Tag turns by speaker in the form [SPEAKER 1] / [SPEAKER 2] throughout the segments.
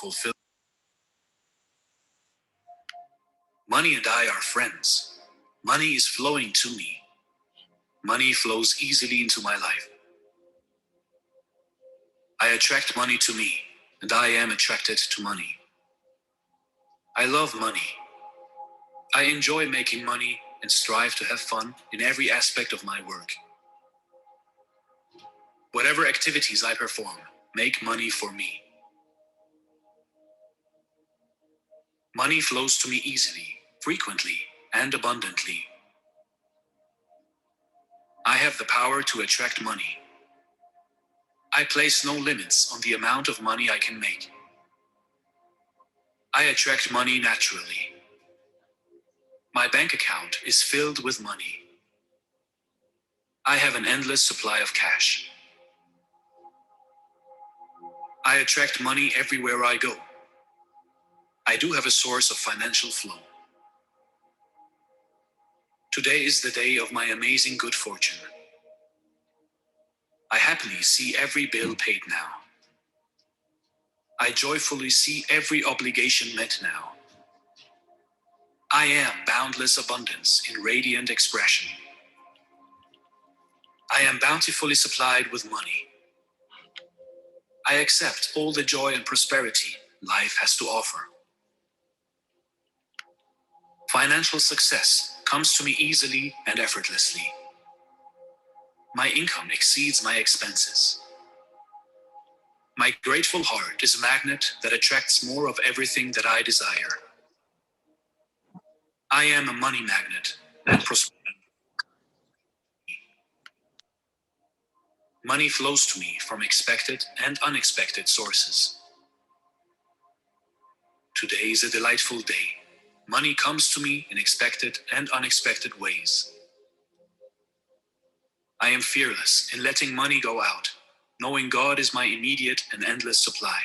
[SPEAKER 1] fulfill. Money and I are friends. Money is flowing to me. Money flows easily into my life. I attract money to me, and I am attracted to money. I love money. I enjoy making money and strive to have fun in every aspect of my work. Whatever activities I perform make money for me. Money flows to me easily, frequently, and abundantly. I have the power to attract money. I place no limits on the amount of money I can make. I attract money naturally. My bank account is filled with money. I have an endless supply of cash. I attract money everywhere I go. I do have a source of financial flow. Today is the day of my amazing good fortune. I happily see every bill paid now. I joyfully see every obligation met now. I am boundless abundance in radiant expression. I am bountifully supplied with money. I accept all the joy and prosperity life has to offer. Financial success comes to me easily and effortlessly. My income exceeds my expenses. My grateful heart is a magnet that attracts more of everything that I desire. I am a money magnet and prosperity. Money flows to me from expected and unexpected sources. Today is a delightful day. Money comes to me in expected and unexpected ways. I am fearless in letting money go out, knowing God is my immediate and endless supply.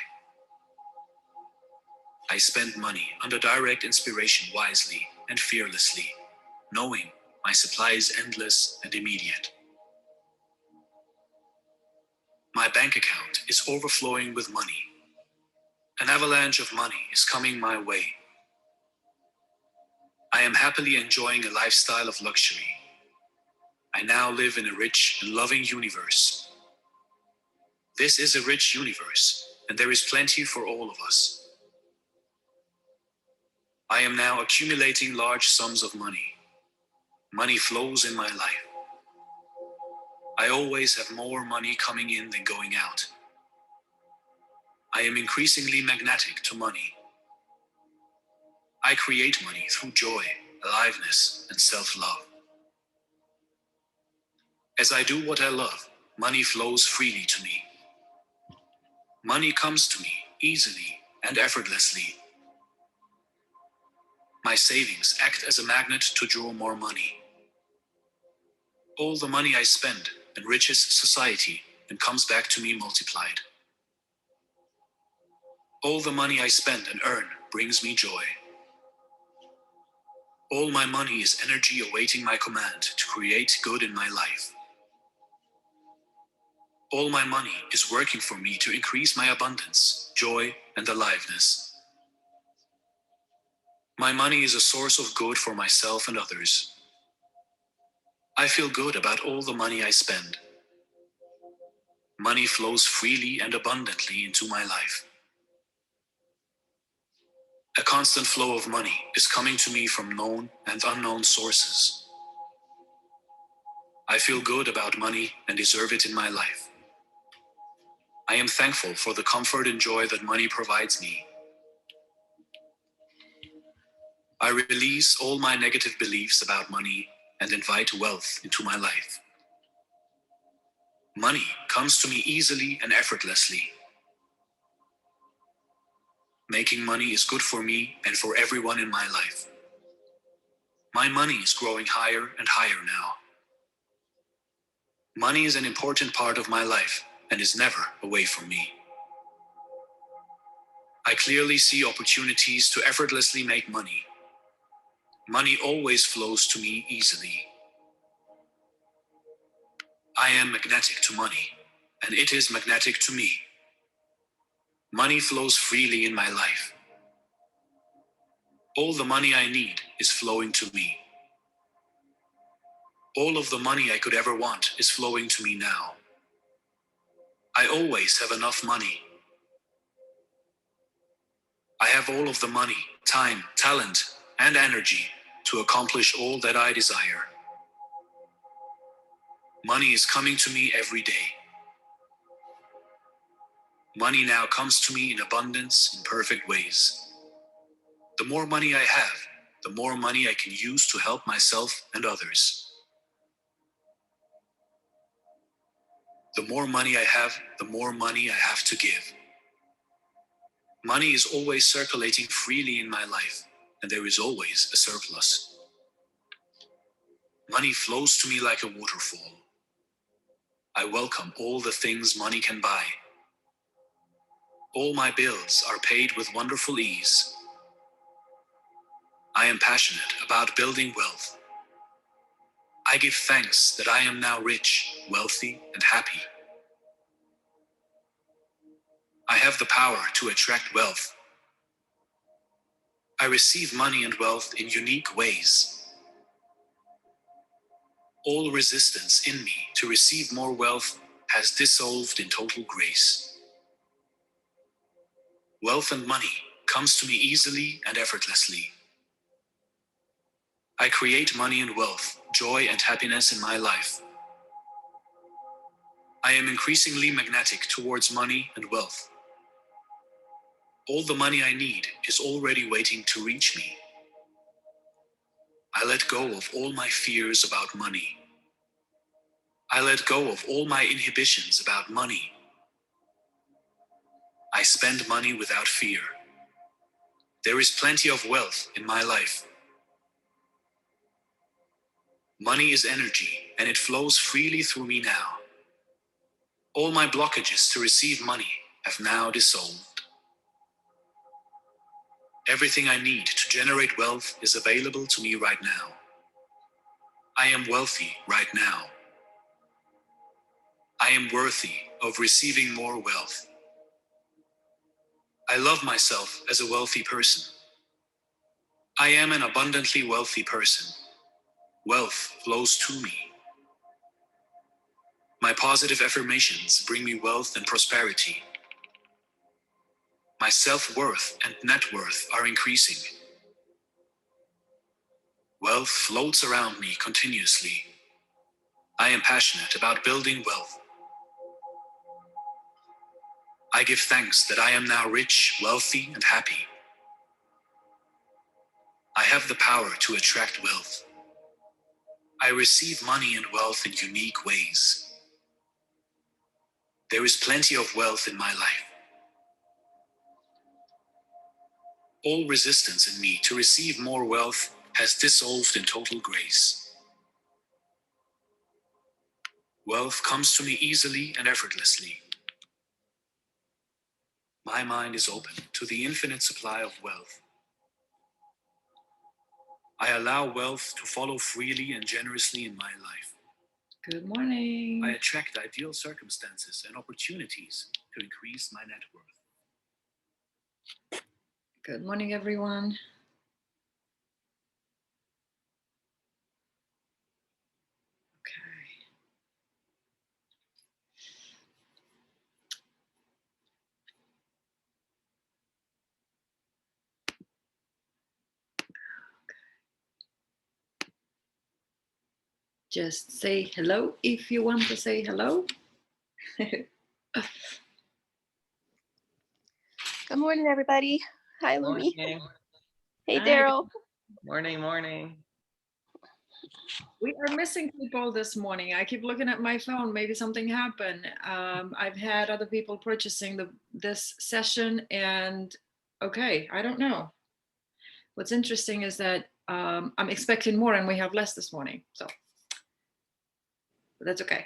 [SPEAKER 1] I spend money under direct inspiration wisely and fearlessly, knowing my supply is endless and immediate. My bank account is overflowing with money. An avalanche of money is coming my way. I am happily enjoying a lifestyle of luxury. I now live in a rich and loving universe. This is a rich universe, and there is plenty for all of us. I am now accumulating large sums of money. Money flows in my life. I always have more money coming in than going out. I am increasingly magnetic to money. I create money through joy, aliveness, and self-love. As I do what I love, money flows freely to me. Money comes to me easily and effortlessly. My savings act as a magnet to draw more money. All the money I spend enriches society and comes back to me multiplied. All the money I spend and earn brings me joy. All my money is energy awaiting my command to create good in my life. All my money is working for me to increase my abundance, joy, and aliveness. My money is a source of good for myself and others. I feel good about all the money I spend. Money flows freely and abundantly into my life. A constant flow of money is coming to me from known and unknown sources. I feel good about money and deserve it in my life. I am thankful for the comfort and joy that money provides me. I release all my negative beliefs about money and invite wealth into my life. Money comes to me easily and effortlessly. Making money is good for me and for everyone in my life. My money is growing higher and higher now. Money is an important part of my life and is never away from me. I clearly see opportunities to effortlessly make money. Money always flows to me easily. I am magnetic to money, and it is magnetic to me. Money flows freely in my life. All the money I need is flowing to me. All of the money I could ever want is flowing to me now. I always have enough money. I have all of the money, time, talent, and energy to accomplish all that I desire. Money is coming to me every day. Money now comes to me in abundance in perfect ways. The more money I have, the more money I can use to help myself and others. The more money I have, the more money I have to give. Money is always circulating freely in my life, and there is always a surplus. Money flows to me like a waterfall. I welcome all the things money can buy. All my bills are paid with wonderful ease. I am passionate about building wealth. I give thanks that I am now rich, wealthy, and happy. I have the power to attract wealth. I receive money and wealth in unique ways. All resistance in me to receive more wealth has dissolved in total grace. Wealth and money comes to me easily and effortlessly. I create money and wealth, joy and happiness in my life. I am increasingly magnetic towards money and wealth. All the money I need is already waiting to reach me. I let go of all my fears about money. I let go of all my inhibitions about money. I spend money without fear. There is plenty of wealth in my life. Money is energy, and it flows freely through me now. All my blockages to receive money have now dissolved. Everything I need to generate wealth is available to me right now. I am wealthy right now. I am worthy of receiving more wealth. I love myself as a wealthy person. I am an abundantly wealthy person. Wealth flows to me. My positive affirmations bring me wealth and prosperity. My self-worth and net worth are increasing. Wealth floats around me continuously. I am passionate about building wealth. I give thanks that I am now rich, wealthy, and happy. I have the power to attract wealth. I receive money and wealth in unique ways. There is plenty of wealth in my life. All resistance in me to receive more wealth has dissolved in total grace. Wealth comes to me easily and effortlessly. My mind is open to the infinite supply of wealth. I allow wealth to follow freely and generously in my life.
[SPEAKER 2] Good morning.
[SPEAKER 1] I attract ideal circumstances and opportunities to increase my net worth.
[SPEAKER 2] Good morning, everyone. Okay. Just say hello if you want to say hello.
[SPEAKER 3] Good morning, everybody. Hi, Lumi. Hey, Daryl.
[SPEAKER 4] Morning.
[SPEAKER 2] We are missing people this morning. I keep looking at my phone. Maybe something happened. I've had other people purchasing this session, and okay, I don't know. What's interesting is that I'm expecting more, and we have less this morning. So but that's okay.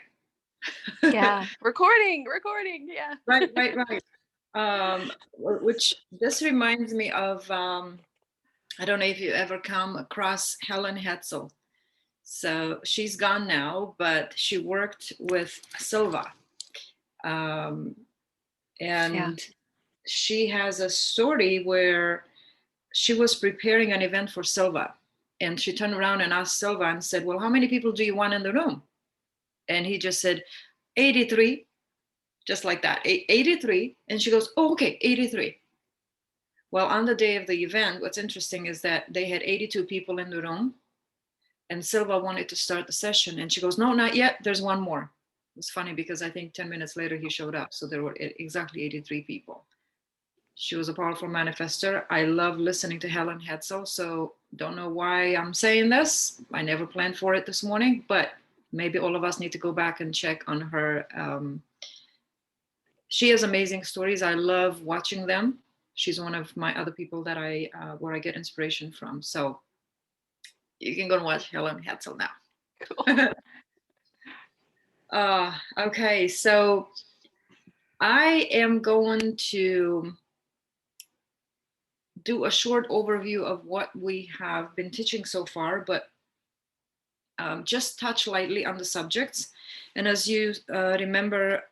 [SPEAKER 3] Yeah, recording. Yeah.
[SPEAKER 2] Right. Which this reminds me of. I don't know if you ever come across Helen Hetzel. So she's gone now, but she worked with Silva. And she has a story where she was preparing an event for Silva, and she turned around and asked Silva and said, well, how many people do you want in the room? And he just said 83, just like that, 83. And she goes, oh, okay, 83. Well, on the day of the event, what's interesting is that they had 82 people in the room, and Silva wanted to start the session, and she goes, no, not yet, there's one more. It was funny because I think 10 minutes later he showed up, so there were exactly 83 people. She was a powerful manifester. I love listening to Helen Hetzel, so don't know why I'm saying this. I never planned for it this morning, but maybe all of us need to go back and check on her. She has amazing stories. I love watching them. She's one of my other people that where I get inspiration from. So you can go and watch Helen Hetzel now.
[SPEAKER 3] Cool.
[SPEAKER 2] Okay, so I am going to do a short overview of what we have been teaching so far, but just touch lightly on the subjects. And as you remember,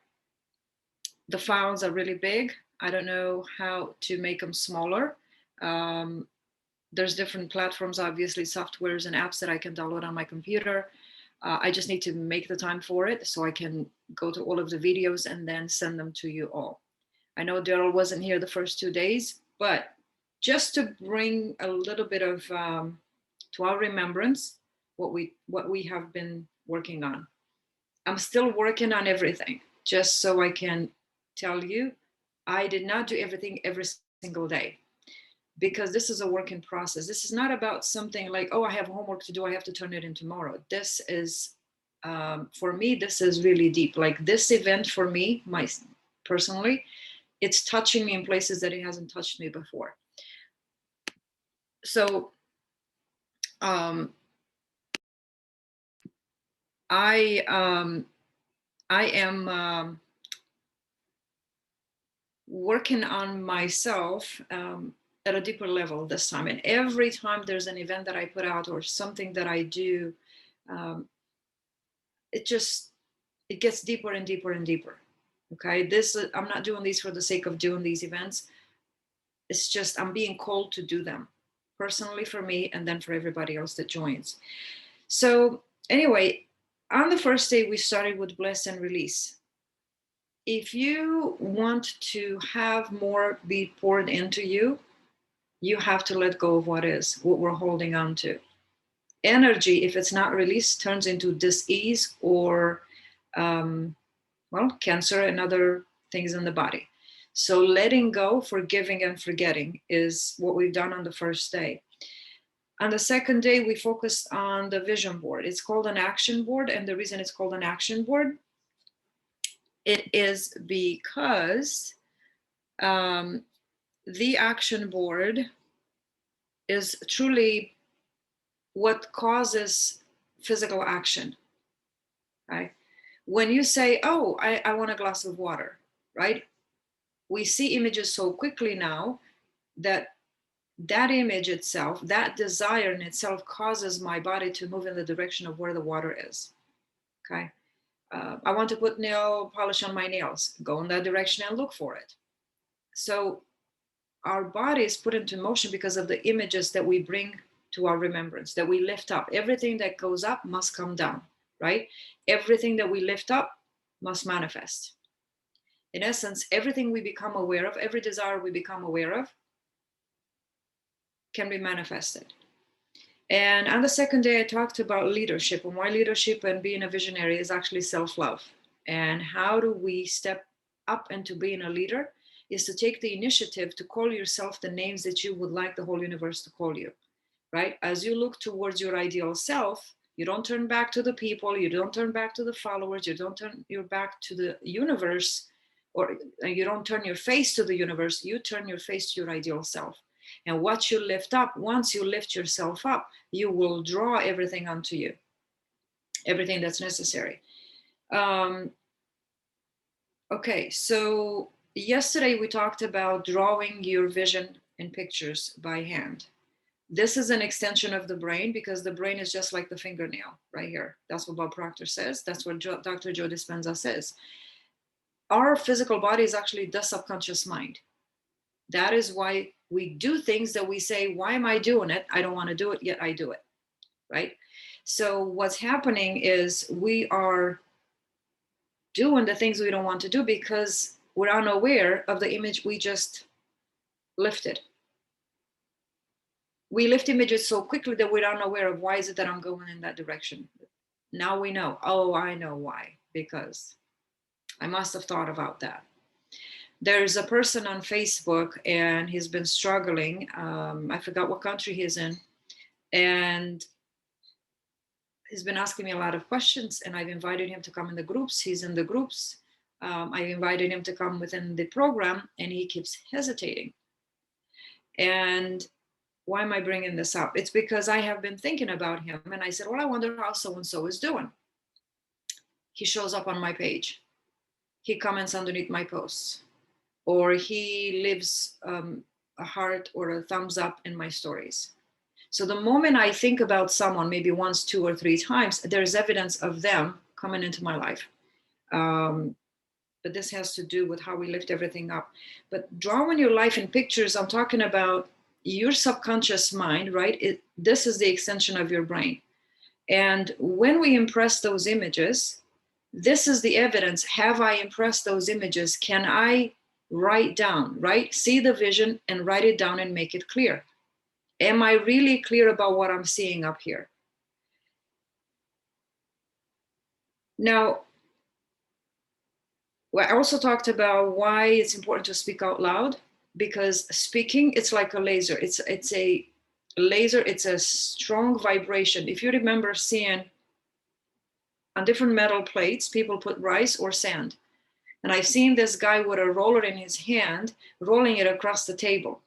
[SPEAKER 2] the files are really big. I don't know how to make them smaller. There's different platforms, obviously, softwares and apps that I can download on my computer. I just need to make the time for it so I can go to all of the videos and then send them to you all. I know Daryl wasn't here the first 2 days, but just to bring a little bit of to our remembrance what we have been working on. I'm still working on everything, just so I can tell you, I did not do everything every single day, because this is a work in process. This is not about something like, oh, I have homework to do, I have to turn it in tomorrow. This is, for me, this is really deep. Like this event for me, personally, it's touching me in places that it hasn't touched me before. So I am working on myself at a deeper level this time. And every time there's an event that I put out or something that I do, it gets deeper and deeper and deeper. Okay, I'm not doing these for the sake of doing these events. It's just I'm being called to do them personally for me and then for everybody else that joins. So anyway, on the first day, we started with bless and release. If you want to have more be poured into you, you have to let go of what we're holding on to. Energy, if it's not released, turns into dis-ease or, cancer and other things in the body. So letting go, forgiving, and forgetting is what we've done on the first day. On the second day, we focused on the vision board. It's called an action board. And the reason it's called an action board, it is because the action board is truly what causes physical action, right? When you say, oh, I want a glass of water, right? We see images so quickly now that image itself, that desire in itself causes my body to move in the direction of where the water is, okay? I want to put nail polish on my nails, go in that direction and look for it. So our body is put into motion because of the images that we bring to our remembrance, that we lift up. Everything that goes up must come down, right? Everything that we lift up must manifest. In essence, everything we become aware of, every desire we become aware of, can be manifested. And on the second day, I talked about leadership and why leadership and being a visionary is actually self-love. And how do we step up into being a leader is to take the initiative to call yourself the names that you would like the whole universe to call you, right? As you look towards your ideal self, you don't turn back to the people, you don't turn back to the followers, you don't turn your back to the universe, or you don't turn your face to the universe, you turn your face to your ideal self. And what you lift up, once you lift yourself up, you will draw everything onto you, everything that's necessary. Okay, so yesterday we talked about drawing your vision in pictures by hand. This is an extension of the brain because the brain is just like the fingernail right here. That's what Bob Proctor says. That's what Dr. Joe Dispenza says. Our physical body is actually the subconscious mind. That is why we do things that we say, why am I doing it? I don't want to do it, yet I do it, right? So what's happening is we are doing the things we don't want to do because we're unaware of the image we just lifted. We lift images so quickly that we're unaware of, why is it that I'm going in that direction? Now we know. Oh, I know why. Because I must have thought about that. There's a person on Facebook and he's been struggling. I forgot what country he's in. And he's been asking me a lot of questions, and I've invited him to come in the groups. He's in the groups. I've invited him to come within the program, and he keeps hesitating. And why am I bringing this up? It's because I have been thinking about him, and I said, well, I wonder how so-and-so is doing. He shows up on my page. He comments underneath my posts, or he leaves a heart or a thumbs up in my stories. So the moment I think about someone, maybe once, 2 or 3 times, there's evidence of them coming into my life. But this has to do with how we lift everything up. But drawing your life in pictures, I'm talking about your subconscious mind, right? This is the extension of your brain. And when we impress those images, this is the evidence. Have I impressed those images? Can I write down, right? See the vision and write it down and make it clear. Am I really clear about what I'm seeing up here? Now, I also talked about why it's important to speak out loud, because speaking, it's like a laser. It's a laser, it's a strong vibration. If you remember seeing on different metal plates, people put rice or sand. And I've seen this guy with a roller in his hand, rolling it across the table.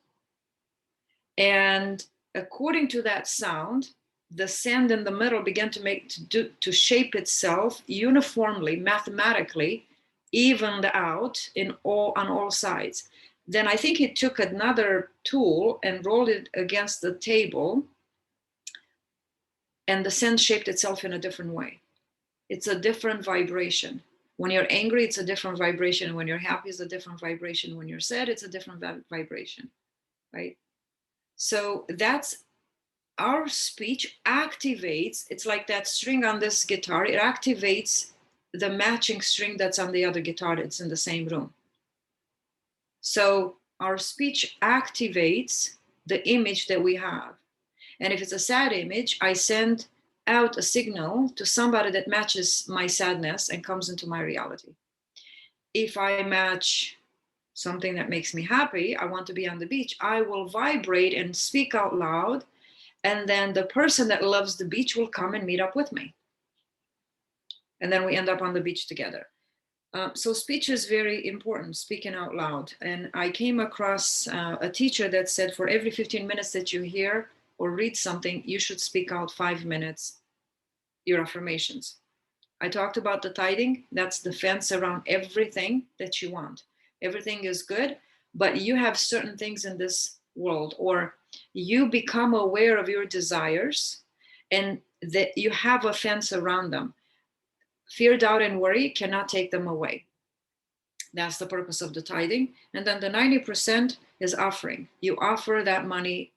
[SPEAKER 2] And according to that sound, the sand in the middle began to shape itself uniformly, mathematically, evened out on all sides. Then I think he took another tool and rolled it against the table, and the sand shaped itself in a different way. It's a different vibration. When you're angry, it's a different vibration. When you're happy, it's a different vibration. When you're sad, it's a different vibration, right? So that's our speech activates, it's like that string on this guitar, it activates the matching string that's on the other guitar that's in the same room. So our speech activates the image that we have. And if it's a sad image, I send out a signal to somebody that matches my sadness and comes into my reality. If I match something that makes me happy, I want to be on the beach, I will vibrate and speak out loud. And then the person that loves the beach will come and meet up with me. And then we end up on the beach together. So speech is very important, speaking out loud. And I came across a teacher that said, for every 15 minutes that you hear or read something, you should speak out 5 minutes, your affirmations. I talked about the tithing. That's the fence around everything that you want. Everything is good, but you have certain things in this world, or you become aware of your desires and that you have a fence around them. Fear, doubt, and worry cannot take them away. That's the purpose of the tithing. And then the 90% is offering. You offer that money.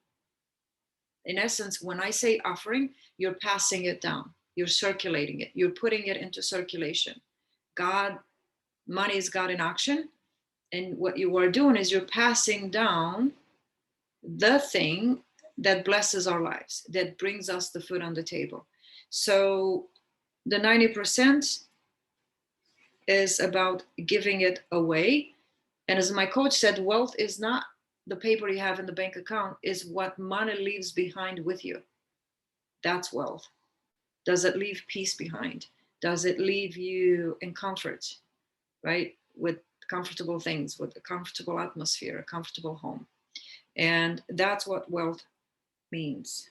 [SPEAKER 2] In essence, when I say offering, you're passing it down. You're circulating it. You're putting it into circulation. Money is God in action. And what you are doing is you're passing down the thing that blesses our lives, that brings us the food on the table. So the 90% is about giving it away. And as my coach said, wealth is not the paper you have in the bank account, is what money leaves behind with you. That's wealth. Does it leave peace behind? Does it leave you in comfort, right? With comfortable things, with a comfortable atmosphere, a comfortable home. And that's what wealth means.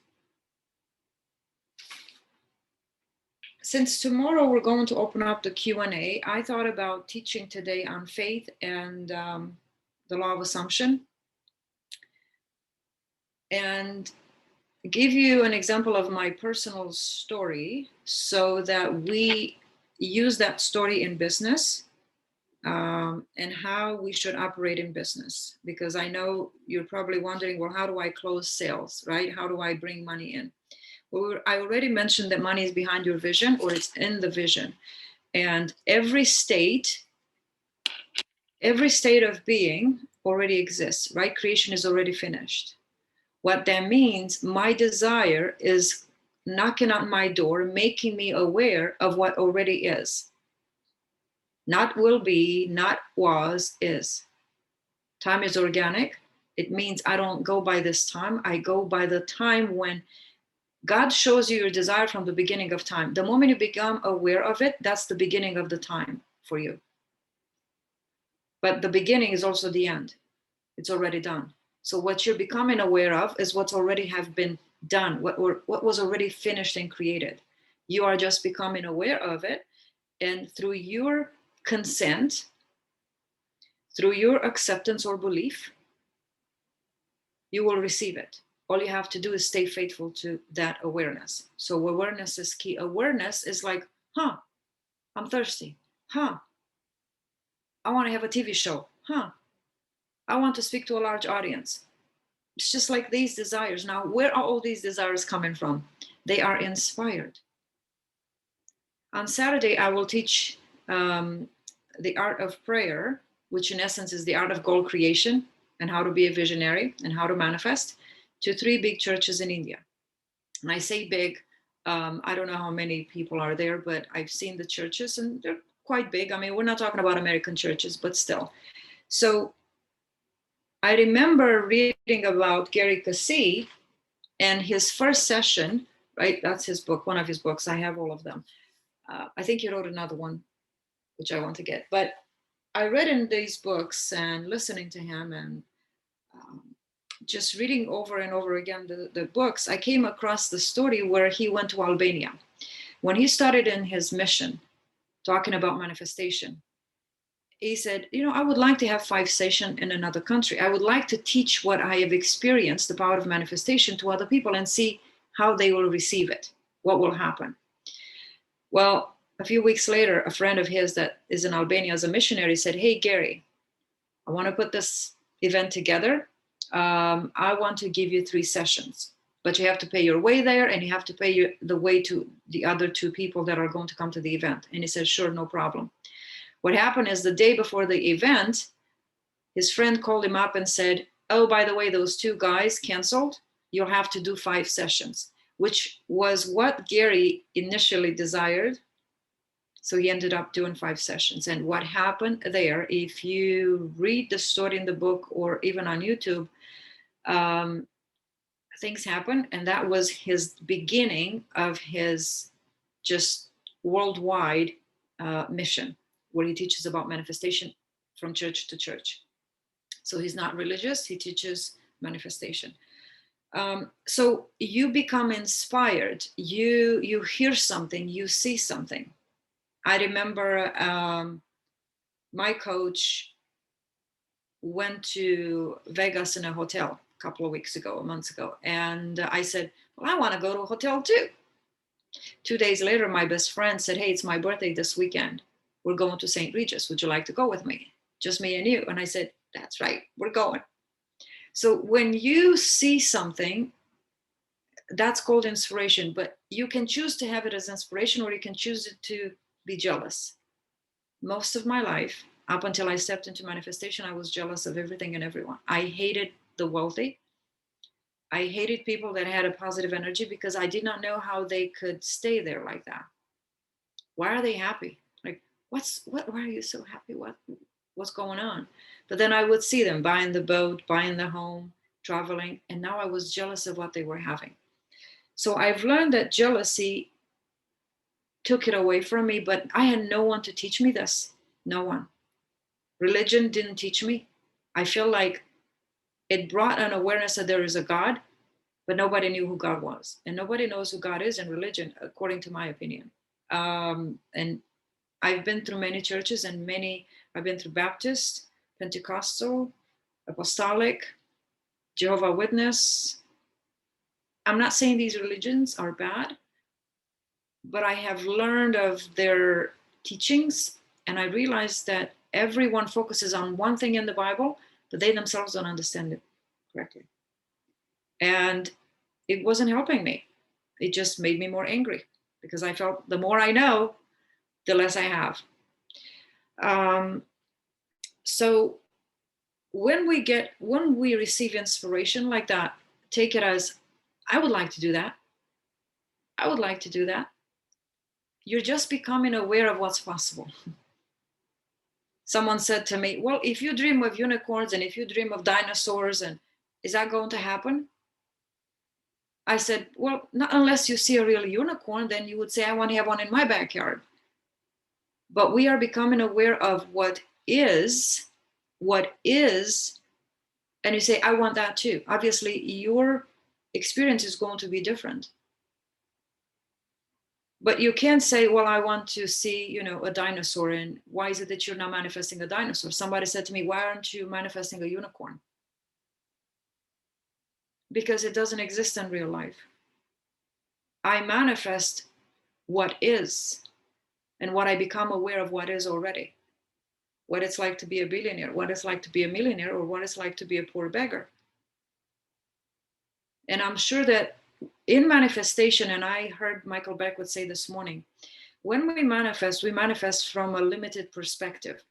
[SPEAKER 2] Since tomorrow we're going to open up the Q&A, I thought about teaching today on faith and the law of assumption, and give you an example of my personal story so that we use that story in business and how we should operate in business. Because I know you're probably wondering, well, how do I close sales, right? How do I bring money in? Well, I already mentioned that money is behind your vision, or it's in the vision. And every state of being already exists, right? Creation is already finished. What that means, my desire is knocking on my door, making me aware of what already is. Not will be, not was, is. Time is organic. It means I don't go by this time. I go by the time when God shows you your desire from the beginning of time. The moment you become aware of it, that's the beginning of the time for you. But the beginning is also the end. It's already done. So what you're becoming aware of is what's already have been done, what was already finished and created. You are just becoming aware of it. And through your consent, through your acceptance or belief, you will receive it. All you have to do is stay faithful to that awareness. So awareness is key. Awareness is like, I'm thirsty. I want to have a TV show. I want to speak to a large audience. It's just like these desires. Now, where are all these desires coming from? They are inspired. On Saturday, I will teach the art of prayer, which in essence is the art of goal creation and how to be a visionary and how to manifest, to 3 big churches in India. And I say big, I don't know how many people are there, but I've seen the churches and they're quite big. I mean, we're not talking about American churches, but still. So I remember reading about Gary Keesee and his first session, right? That's his book, one of his books. I have all of them. I think he wrote another one, which I want to get. But I read in these books and listening to him and just reading over and over again the books, I came across the story where he went to Albania. When he started in his mission, talking about manifestation, he said, I would like to have 5 sessions in another country. I would like to teach what I have experienced, the power of manifestation, to other people and see how they will receive it, what will happen. Well, a few weeks later, a friend of his that is in Albania as a missionary said, hey, Gary, I want to put this event together. I want to give you 3 sessions, but you have to pay your way there and you have to pay the way to the other 2 people that are going to come to the event. And he said, sure, no problem. What happened is the day before the event, his friend called him up and said, oh, by the way, those 2 guys canceled. You'll have to do 5 sessions, which was what Gary initially desired. So he ended up doing 5 sessions. And what happened there, if you read the story in the book or even on YouTube, things happen. And that was his beginning of his just worldwide mission, where he teaches about manifestation from church to church. So he's not religious, he teaches manifestation. So you become inspired, you hear something, you see something. I remember my coach went to Vegas in a hotel a couple of weeks ago, months ago. And I said, well, I want to go to a hotel too. 2 days later, my best friend said, hey, it's my birthday this weekend. We're going to St. Regis. Would you like to go with me? Just me and you. And I said, that's right, we're going. So when you see something, that's called inspiration, but you can choose to have it as inspiration or you can choose it to be jealous. Most of my life, up until I stepped into manifestation, I was jealous of everything and everyone. I hated the wealthy. I hated people that had a positive energy because I did not know how they could stay there like that. Why are they happy? Like, why are you so happy? What's going on? But then I would see them buying the boat, buying the home, traveling, and now I was jealous of what they were having. So I've learned that jealousy took it away from me, but I had no one to teach me this. No one. Religion didn't teach me. I feel like it brought an awareness that there is a God, but nobody knew who God was. And nobody knows who God is in religion, according to my opinion. And I've been through many churches and I've been through Baptist, Pentecostal, Apostolic, Jehovah Witness. I'm not saying these religions are bad, but I have learned of their teachings and I realized that everyone focuses on one thing in the Bible, but they themselves don't understand it correctly. And it wasn't helping me. It just made me more angry because I felt the more I know, the less I have. So when we receive inspiration like that, take it as, I would like to do that. I would like to do that. You're just becoming aware of what's possible. Someone said to me, well, if you dream of unicorns and if you dream of dinosaurs, and is that going to happen? I said, well, not unless you see a real unicorn, then you would say, I want to have one in my backyard. But we are becoming aware of what is, and you say, I want that too. Obviously, your experience is going to be different. But you can't say, well, I want to see, a dinosaur. And why is it that you're not manifesting a dinosaur? Somebody said to me, why aren't you manifesting a unicorn? Because it doesn't exist in real life. I manifest what is, and what I become aware of what is already. What it's like to be a billionaire, what it's like to be a millionaire, or what it's like to be a poor beggar. And I'm sure that in manifestation, and I heard Michael Beckwith say this morning, when we manifest from a limited perspective.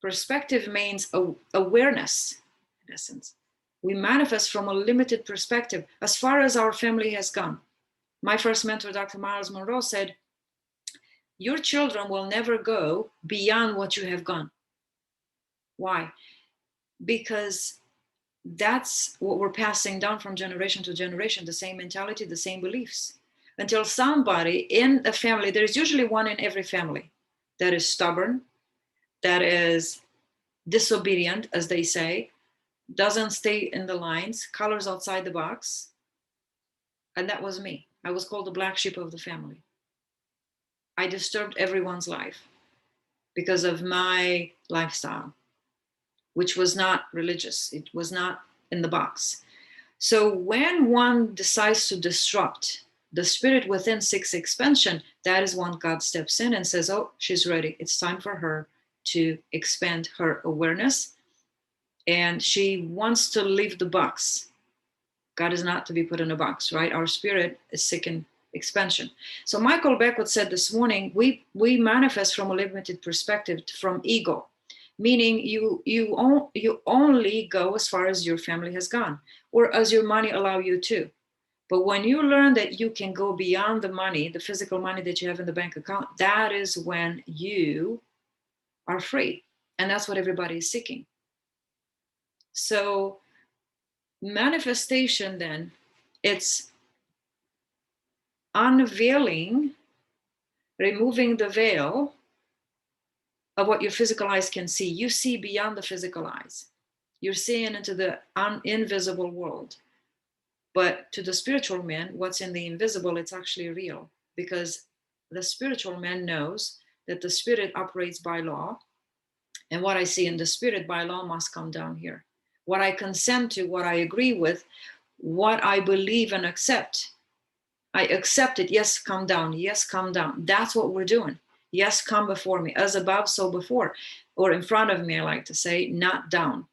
[SPEAKER 2] Perspective means awareness, in essence. We manifest from a limited perspective as far as our family has gone. My first mentor, Dr. Miles Monroe, said, your children will never go beyond what you have gone. Why? Because that's what we're passing down from generation to generation, the same mentality, the same beliefs. Until somebody in a family, there's usually one in every family that is stubborn, that is disobedient, as they say, doesn't stay in the lines, colors outside the box. And that was me. I was called the black sheep of the family. I disturbed everyone's life because of my lifestyle, which was not religious. It was not in the box. So when one decides to disrupt the spirit within sixth expansion, that is when God steps in and says, oh, she's ready. It's time for her to expand her awareness. And she wants to leave the box. God is not to be put in a box, right? Our spirit is seeking expansion. So Michael Beckwith said this morning, we manifest from a limited perspective, from ego, meaning you only go as far as your family has gone, or as your money allow you to. But when you learn that you can go beyond the money, the physical money that you have in the bank account, that is when you are free. And that's what everybody is seeking. So manifestation, then, it's unveiling, removing the veil of what your physical eyes can see. You see beyond the physical eyes. You're seeing into the invisible world. But to the spiritual man, what's in the invisible, it's actually real, because the spiritual man knows that the spirit operates by law, and what I see in the spirit by law must come down here. What I consent to, what I agree with, what I believe and accept, I accept it. Yes, come down. Yes, come down. That's what we're doing. Yes, come before me. As above, so before. Or in front of me, I like to say, not down.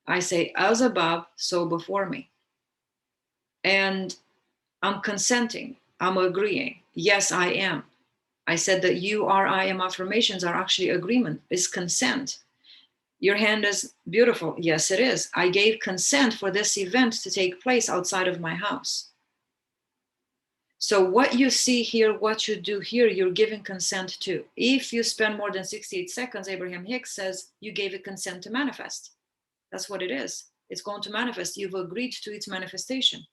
[SPEAKER 2] I say, as above, so before me. And I'm consenting. I'm agreeing. Yes, I am. I said that you are, I am affirmations are actually agreement, is consent. Your hand is beautiful. Yes, it is. I gave consent for this event to take place outside of my house. So what you see here, what you do here, you're giving consent to. If you spend more than 68 seconds, Abraham Hicks says, you gave it consent to manifest. That's what it is. It's going to manifest. You've agreed to its manifestation.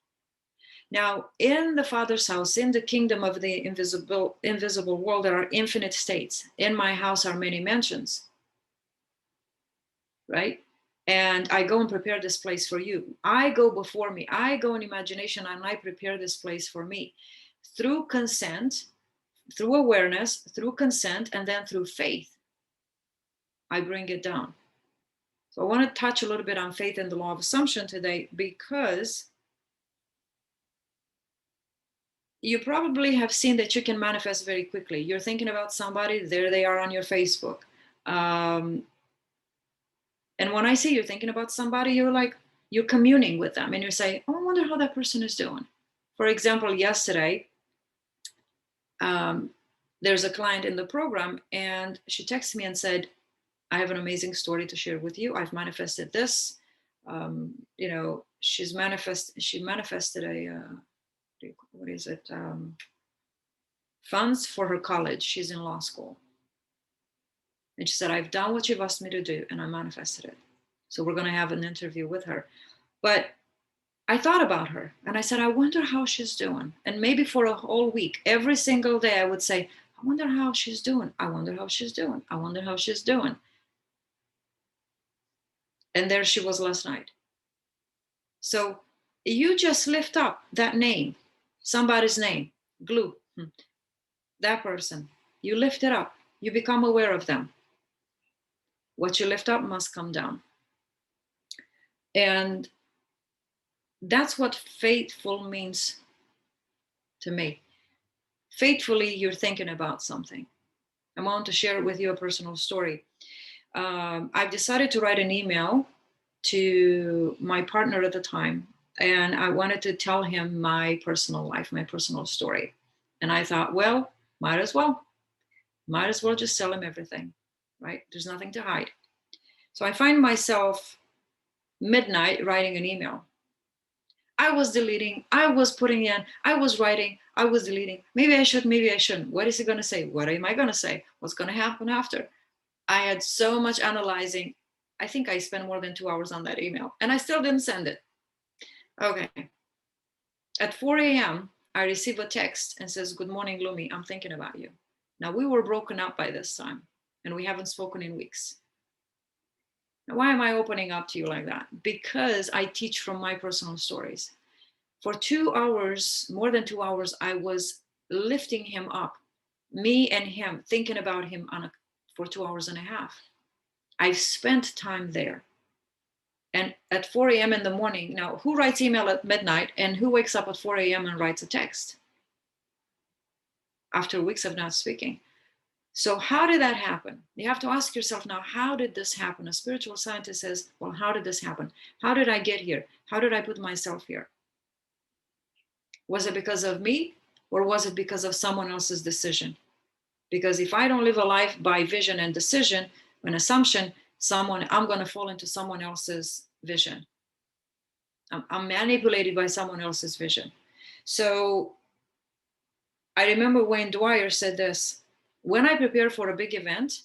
[SPEAKER 2] Now, in the Father's house, in the kingdom of the invisible world, there are infinite states. In my house are many mansions, right? And I go and prepare this place for you. I go before me. I go in imagination and I prepare this place for me. Through consent, through awareness, through consent, and then through faith, I bring it down. So I want to touch a little bit on faith and the law of assumption today, because you probably have seen that you can manifest very quickly. You're thinking about somebody, there they are on your Facebook. And when I say you're thinking about somebody, you're communing with them and you say, oh, I wonder how that person is doing. For example, yesterday, there's a client in the program and she texted me and said, I have an amazing story to share with you. I've manifested this. She manifested what is it? Funds for her college. She's in law school. And she said, I've done what you've asked me to do and I manifested it. So we're going to have an interview with her. But I thought about her and I said, I wonder how she's doing. And maybe for a whole week, every single day, I would say, I wonder how she's doing. I wonder how she's doing. I wonder how she's doing. And there she was last night. So you just lift up that name, somebody's name, glue, that person. You lift it up. You become aware of them. What you lift up must come down. And that's what faithful means to me. Faithfully, you're thinking about something. I want to share with you a personal story. I've decided to write an email to my partner at the time, and I wanted to tell him my personal life, my personal story. And I thought, well, might as well just tell him everything, right? There's nothing to hide. So I find myself midnight writing an email. I was deleting, I was putting in, I was writing, I was deleting. Maybe I should, maybe I shouldn't. What is he going to say? What am I going to say? What's going to happen after? I had so much analyzing. I think I spent more than 2 hours on that email and I still didn't send it. Okay. At 4 a.m., I receive a text and says, good morning, Lumi. I'm thinking about you. Now we were broken up by this time and we haven't spoken in weeks. Now, why am I opening up to you like that? Because I teach from my personal stories. For 2 hours, more than 2 hours, I was lifting him up, me and him, thinking about him for 2 hours and a half. I've spent time there. And at 4 a.m. in the morning, now who writes email at midnight and who wakes up at 4 a.m. and writes a text after weeks of not speaking? So how did that happen? You have to ask yourself now, how did this happen? A spiritual scientist says, well, how did this happen? How did I get here? How did I put myself here? Was it because of me or was it because of someone else's decision? Because if I don't live a life by vision and decision, an assumption, I'm going to fall into someone else's vision. I'm manipulated by someone else's vision. So I remember Wayne Dwyer said this, when I prepare for a big event,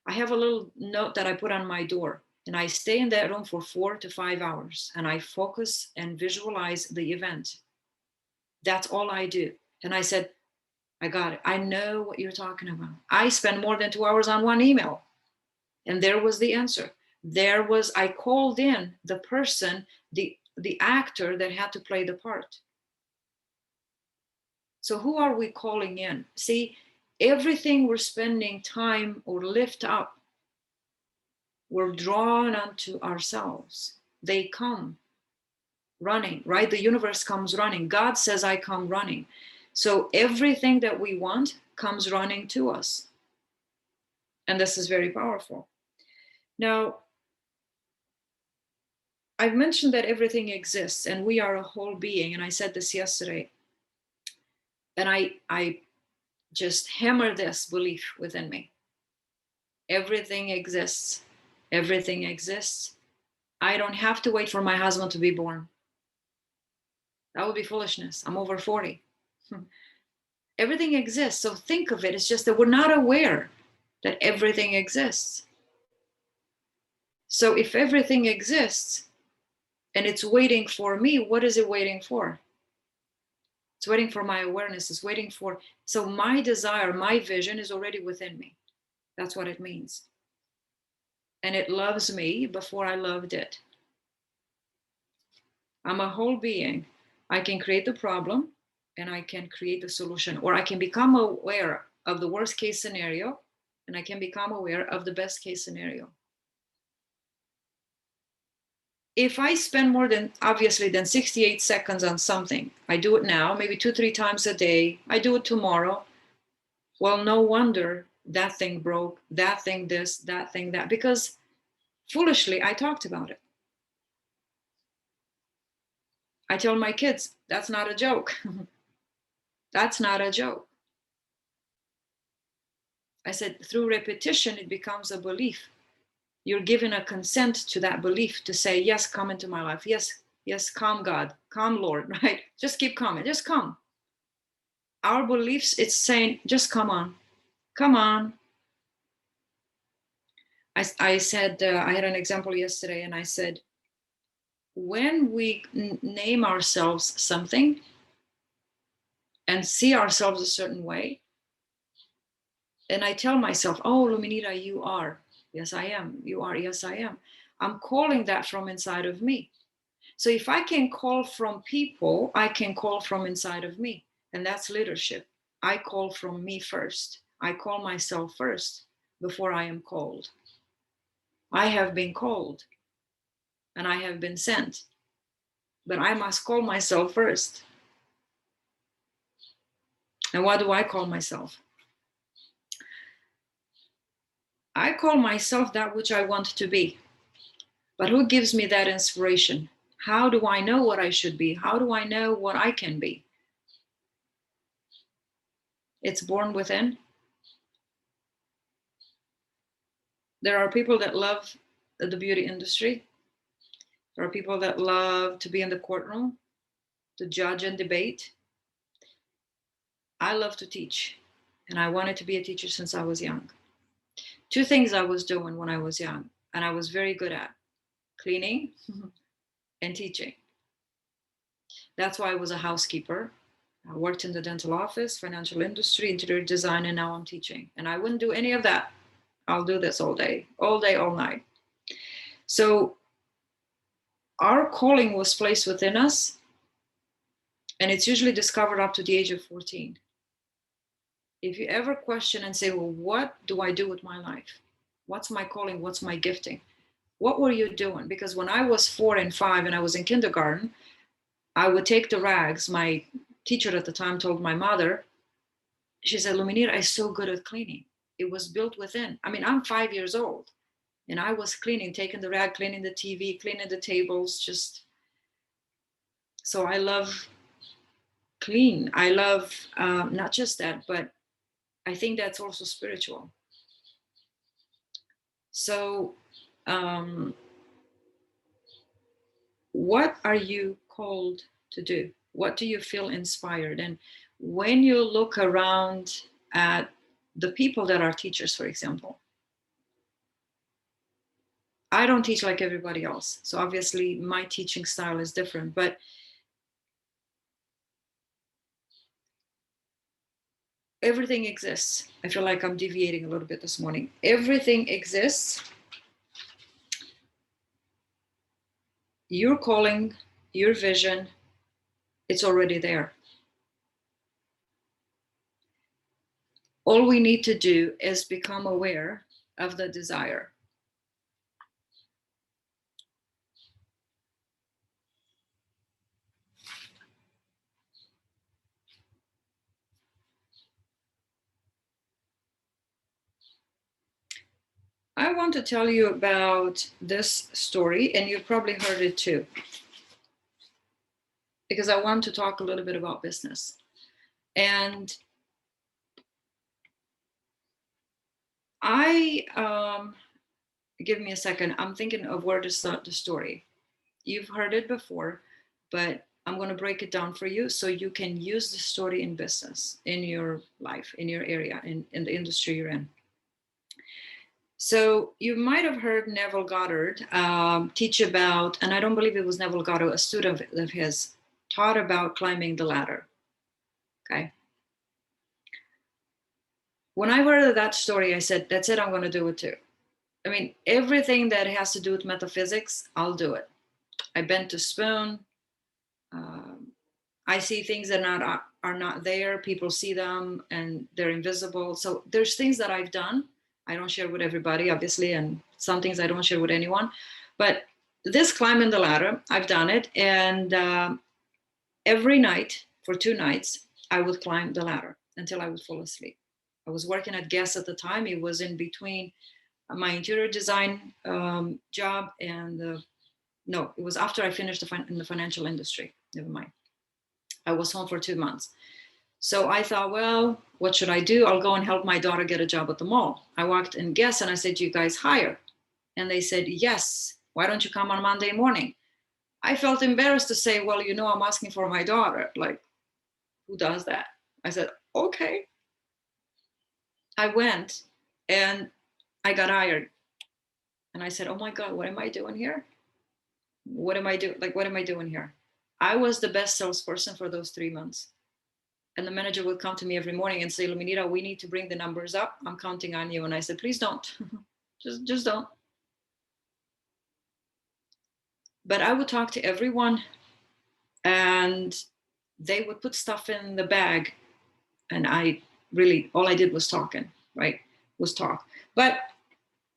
[SPEAKER 2] I have a little note that I put on my door and I stay in that room for 4 to 5 hours and I focus and visualize the event. That's all I do. And I said, I got it. I know what you're talking about. I spend more than 2 hours on one email. And there was the answer. I called in the person, the actor that had to play the part. So who are we calling in? See, everything we're spending time or lift up, we're drawn onto ourselves. They come running, right? The universe comes running. God says, I come running. So everything that we want comes running to us. And this is very powerful. Now, I've mentioned that everything exists and we are a whole being. And I said this yesterday. And I just hammer this belief within me. Everything exists. Everything exists. I don't have to wait for my husband to be born. That would be foolishness. I'm over 40. Everything exists. So think of it. It's just that we're not aware that everything exists. So if everything exists and it's waiting for me, what is it waiting for? It's waiting for my awareness. It's waiting for, so my desire, my vision is already within me. That's what it means. And it loves me before I loved it. I'm a whole being. I can create the problem and I can create the solution, or I can become aware of the worst case scenario and I can become aware of the best case scenario. If I spend more than 68 seconds on something, I do it now, maybe 2-3 times a day, I do it tomorrow. Well, no wonder that thing broke, that thing this, that thing that, because Foolishly, I talked about it. I tell my kids, that's not a joke. That's not a joke. I said, through repetition, it becomes a belief. You're given a consent to that belief to say, yes, come into my life. Yes, yes, come God, come Lord, right? Just keep coming, just come. Our beliefs, it's saying, just come on, come on. I said, I had an example yesterday, and I said, when we name ourselves something and see ourselves a certain way, and I tell myself, oh, Luminita, you are. Yes, I am. You are. Yes, I am. I'm calling that from inside of me. So if I can call from people, I can call from inside of me. And that's leadership. I call from me first. I call myself first before I am called. I have been called and I have been sent, but I must call myself first. And what do I call myself? I call myself that which I want to be. But who gives me that inspiration? How do I know what I should be? How do I know what I can be? It's born within. There are people that love the beauty industry. There are people that love to be in the courtroom, to judge and debate. I love to teach, and I wanted to be a teacher since I was young. Two things I was doing when I was young, and I was very good at: cleaning and teaching. That's why I was a housekeeper. I worked in the dental office, financial industry, interior design, and now I'm teaching. And I wouldn't do any of that. I'll do this all day, all night. So our calling was placed within us, and it's usually discovered up to the age of 14. If you ever question and say, well, what do I do with my life? What's my calling? What's my gifting? What were you doing? Because when I was 4 and 5 and I was in kindergarten, I would take the rags. My teacher at the time told my mother, she said, Luminita is so good at cleaning. It was built within. I mean, I'm 5 years old and I was cleaning, taking the rag, cleaning the TV, cleaning the tables, just. So I love clean. I love not just that, but I think that's also spiritual. So what are you called to do? What do you feel inspired? And when you look around at the people that are teachers, for example, I don't teach like everybody else. So obviously my teaching style is different, but everything exists. I feel like I'm deviating a little bit this morning. Everything exists. Your calling, your vision, it's already there. All we need to do is become aware of the desire. I want to tell you about this story, and you've probably heard it too, because I want to talk a little bit about business. And give me a second. I'm thinking of where to start the story. You've heard it before, but I'm going to break it down for you so you can use the story in business, in your life, in your area, in the industry you're in. So you might have heard Neville Goddard teach about, and I don't believe it was Neville Goddard, a student of his, taught about climbing the ladder. Okay. When I heard that story, I said, that's it, I'm going to do it too. I mean, everything that has to do with metaphysics, I'll do it. I bent a spoon. I see things that are not there. People see them and they're invisible. So there's things that I've done. I don't share with everybody, obviously, and some things I don't share with anyone. But this climbing the ladder, I've done it. And every night for 2 nights, I would climb the ladder until I would fall asleep. I was working at Guess at the time. It was in between my interior design job, and no, it was after I finished in the financial industry. Never mind. I was home for 2 months. So I thought, well, what should I do? I'll go and help my daughter get a job at the mall. I walked in Guess and I said, "Do you guys hire?" And they said, "Yes. Why don't you come on Monday morning?" I felt embarrassed to say, "Well, I'm asking for my daughter. Like, who does that?" I said, "Okay." I went and I got hired. And I said, "Oh my God, what am I doing here? What am I doing? Like, what am I doing here?" I was the best salesperson for those 3 months. And the manager would come to me every morning and say, "Luminita, we need to bring the numbers up. I'm counting on you." And I said, "Please don't. just don't." But I would talk to everyone and they would put stuff in the bag. And all I did was talking, right? Was talk. But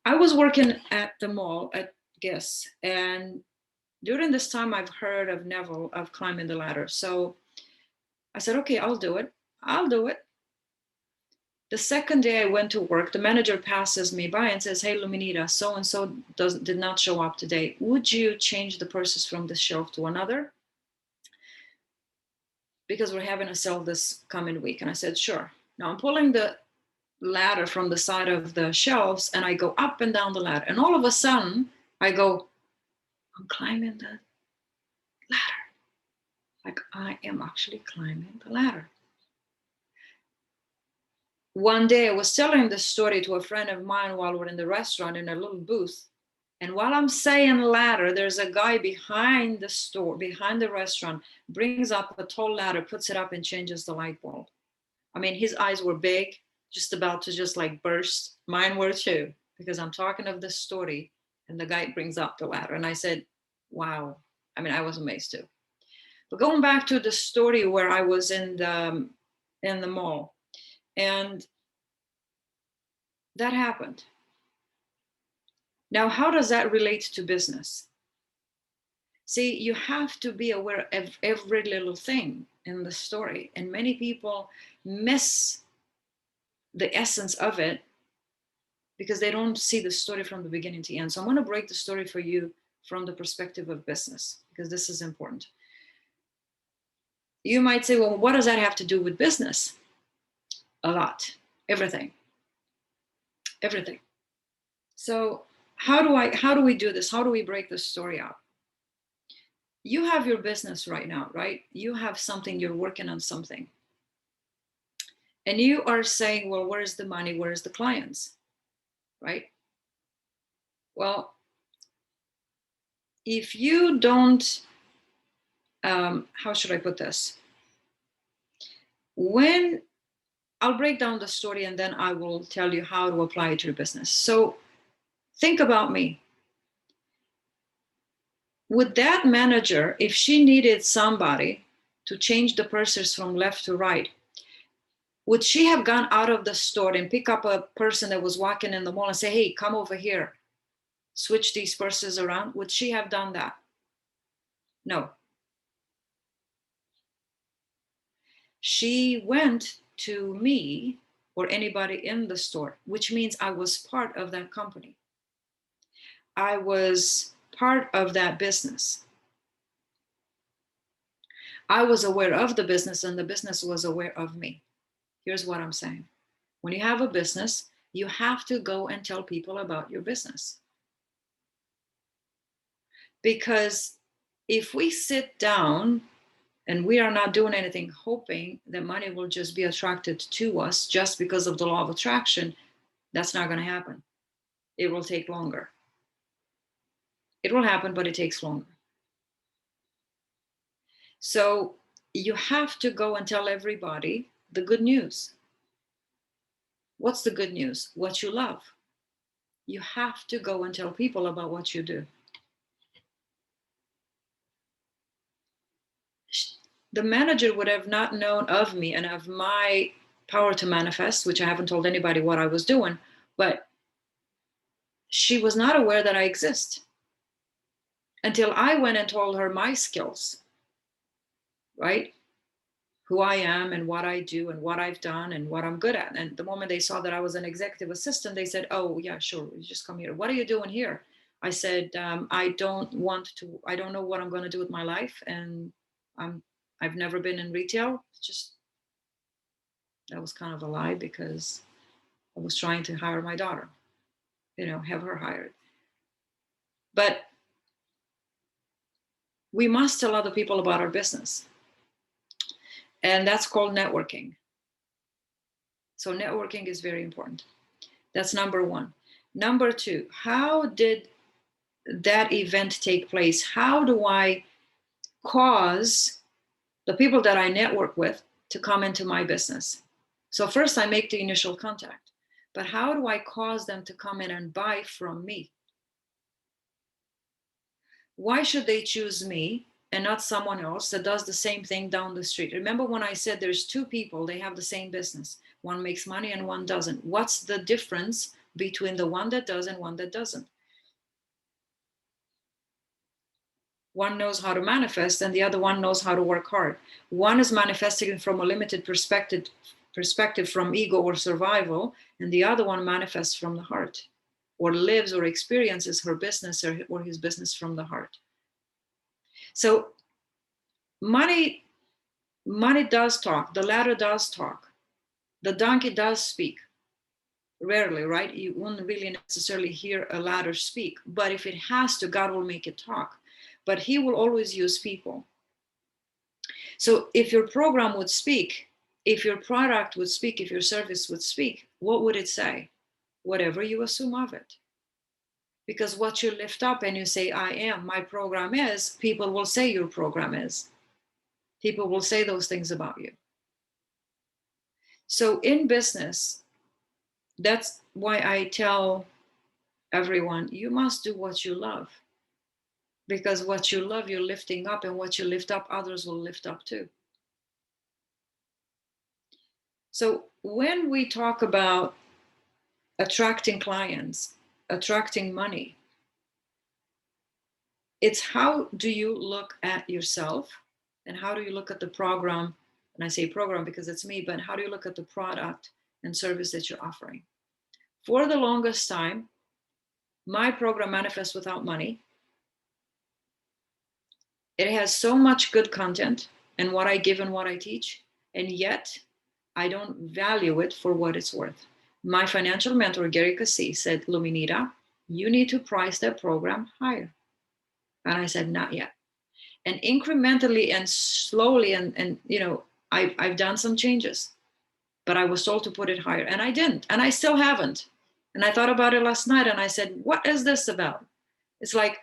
[SPEAKER 2] I was working at the mall at Guess. And during this time, I've heard of Neville, of climbing the ladder. So I said, "Okay, I'll do it. I'll do it." The second day I went to work, the manager passes me by and says, "Hey, Luminita, so-and-so did not show up today. Would you change the purses from this shelf to another? Because we're having a sale this coming week." And I said, "Sure." Now I'm pulling the ladder from the side of the shelves and I go up and down the ladder. And all of a sudden I go, I'm climbing the ladder. Like, I am actually climbing the ladder. One day I was telling this story to a friend of mine while we're in the restaurant in a little booth. And while I'm saying ladder, there's a guy behind the store, behind the restaurant, brings up a tall ladder, puts it up and changes the light bulb. I mean, his eyes were big, just about to just like burst. Mine were too, because I'm talking of this story and the guy brings up the ladder. And I said, wow. I mean, I was amazed too. But going back to the story where I was in the mall, and that happened. Now, how does that relate to business? See, you have to be aware of every little thing in the story, and many people miss the essence of it because they don't see the story from the beginning to end. So I'm going to break the story for you from the perspective of business, because this is important. You might say, well, what does that have to do with business? A lot. Everything. So how do we do this? How do we break this story out? You have your business right now, right? You have something, you're working on something. And you are saying, well, where's the money? Where's the clients? Right? Well, if you don't, how should I put this? When I'll break down the story and then I will tell you how to apply it to your business. So think about me. Would that manager, if she needed somebody to change the purses from left to right, would she have gone out of the store and pick up a person that was walking in the mall and say, hey, come over here, switch these purses around? Would she have done that? No. She went to me or anybody in the store, which means I was part of that company. I was part of that business. I was aware of the business and the business was aware of me. Here's what I'm saying. When you have a business, you have to go and tell people about your business. Because if we sit down and we are not doing anything, hoping that money will just be attracted to us just because of the law of attraction, that's not going to happen. It will take longer. It will happen, but it takes longer. So you have to go and tell everybody the good news. What's the good news? What you love. You have to go and tell people about what you do. The manager would have not known of me and of my power to manifest, which I haven't told anybody what I was doing, but she was not aware that I exist until I went and told her my skills, right? who I am and what I do and what I've done and what I'm good at. And the moment they saw that I was an executive assistant, they said, oh yeah, sure, you just come here. What are you doing here? I said, I don't know what I'm going to do with my life. And I've never been in retail. Just, that was kind of a lie because I was trying to hire my daughter, have her hired. But we must tell other people about our business. And that's called networking. So networking is very important. That's number one. Number two, how did that event take place? How do I cause the people that I network with to come into my business? So first I make the initial contact, but how do I cause them to come in and buy from me? Why should they choose me and not someone else that does the same thing down the street? Remember when I said there's two people, they have the same business. One makes money and one doesn't. What's the difference between the one that does and one that doesn't? One knows how to manifest and the other one knows how to work hard. One is manifesting from a limited perspective from ego or survival, and the other one manifests from the heart, or lives or experiences her business or his business from the heart. So money does talk, the ladder does talk, the donkey does speak. Rarely, right? You wouldn't really necessarily hear a ladder speak, but if it has to, God will make it talk. But he will always use people. So if your program would speak, if your product would speak, if your service would speak, what would it say? Whatever you assume of it. Because what you lift up and you say, I am, my program is, people will say your program is. People will say those things about you. So in business, that's why I tell everyone, you must do what you love. Because what you love, you're lifting up, and what you lift up, others will lift up too. So when we talk about attracting clients, attracting money, it's how do you look at yourself and how do you look at the program? And I say program because it's me, but how do you look at the product and service that you're offering? For the longest time, my program Manifest Without Money, it has so much good content and what I give and what I teach, and yet I don't value it for what it's worth. My financial mentor, Gary Cassie, said, Luminita, you need to price that program higher. And I said, not yet. And incrementally and slowly, and I've done some changes, but I was told to put it higher, and I didn't, and I still haven't. And I thought about it last night, and I said, what is this about? It's like,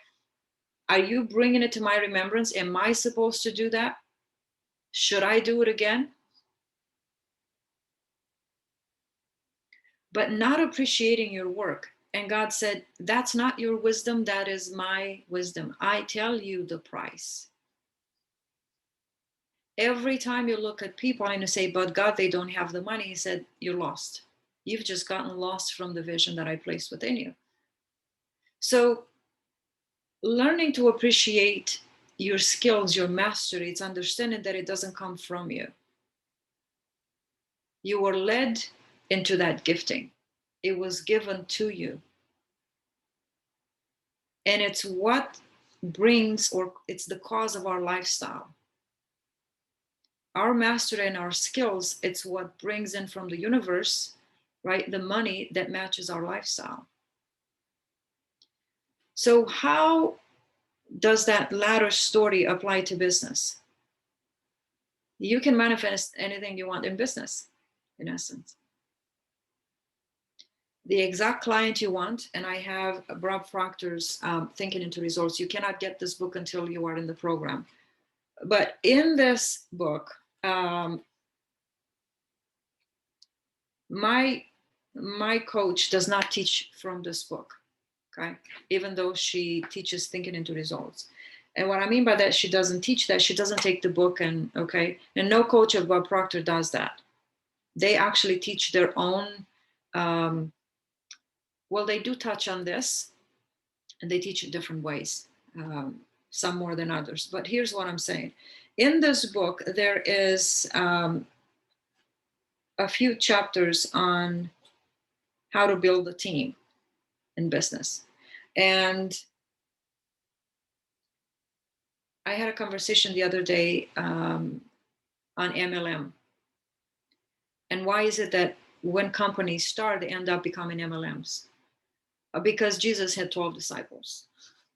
[SPEAKER 2] are you bringing it to my remembrance? Am I supposed to do that? Should I do it again? But not appreciating your work. And God said, that's not your wisdom, that is my wisdom. I tell you the price. Every time you look at people and you say, but God, they don't have the money, he said, you're lost. You've just gotten lost from the vision that I placed within you. So learning to appreciate your skills, your mastery, it's understanding that it doesn't come from you. You were led into that gifting. It was given to you. And it's what brings, or it's the cause of our lifestyle. Our mastery and our skills, it's what brings in from the universe, right, the money that matches our lifestyle. So how does that latter story apply to business? You can manifest anything you want in business, in essence. The exact client you want, and I have Bob Proctor's Thinking into Results. You cannot get this book until you are in the program. But in this book, my coach does not teach from this book, okay? Even though she teaches Thinking into Results. And what I mean by that, she doesn't teach that. She doesn't take the book and, okay? And no coach of Bob Proctor does that. They actually teach their own, well, they do touch on this, and they teach it different ways, some more than others. But here's what I'm saying. in this book, there is a few chapters on how to build a team in business. And I had a conversation the other day on MLM. And why is it that when companies start, they end up becoming MLMs? Because Jesus had 12 disciples.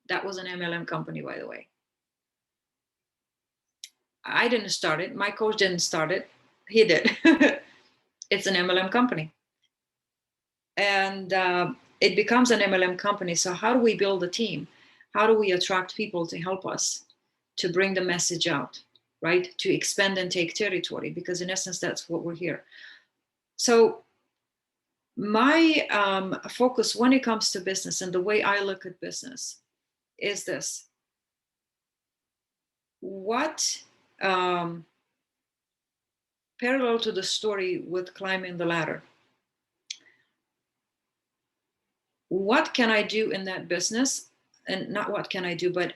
[SPEAKER 2] That was an MLM company, by the way. I didn't start it. My coach didn't start it. He did. It's an MLM company. And it becomes an MLM company. So how do we build a team? How do we attract people to help us to bring the message out, right? To expand and take territory, because in essence, that's what we're here. So my focus when it comes to business and the way I look at business is this. What, parallel to the story with climbing the ladder, what can I do in that business? And not what can I do, but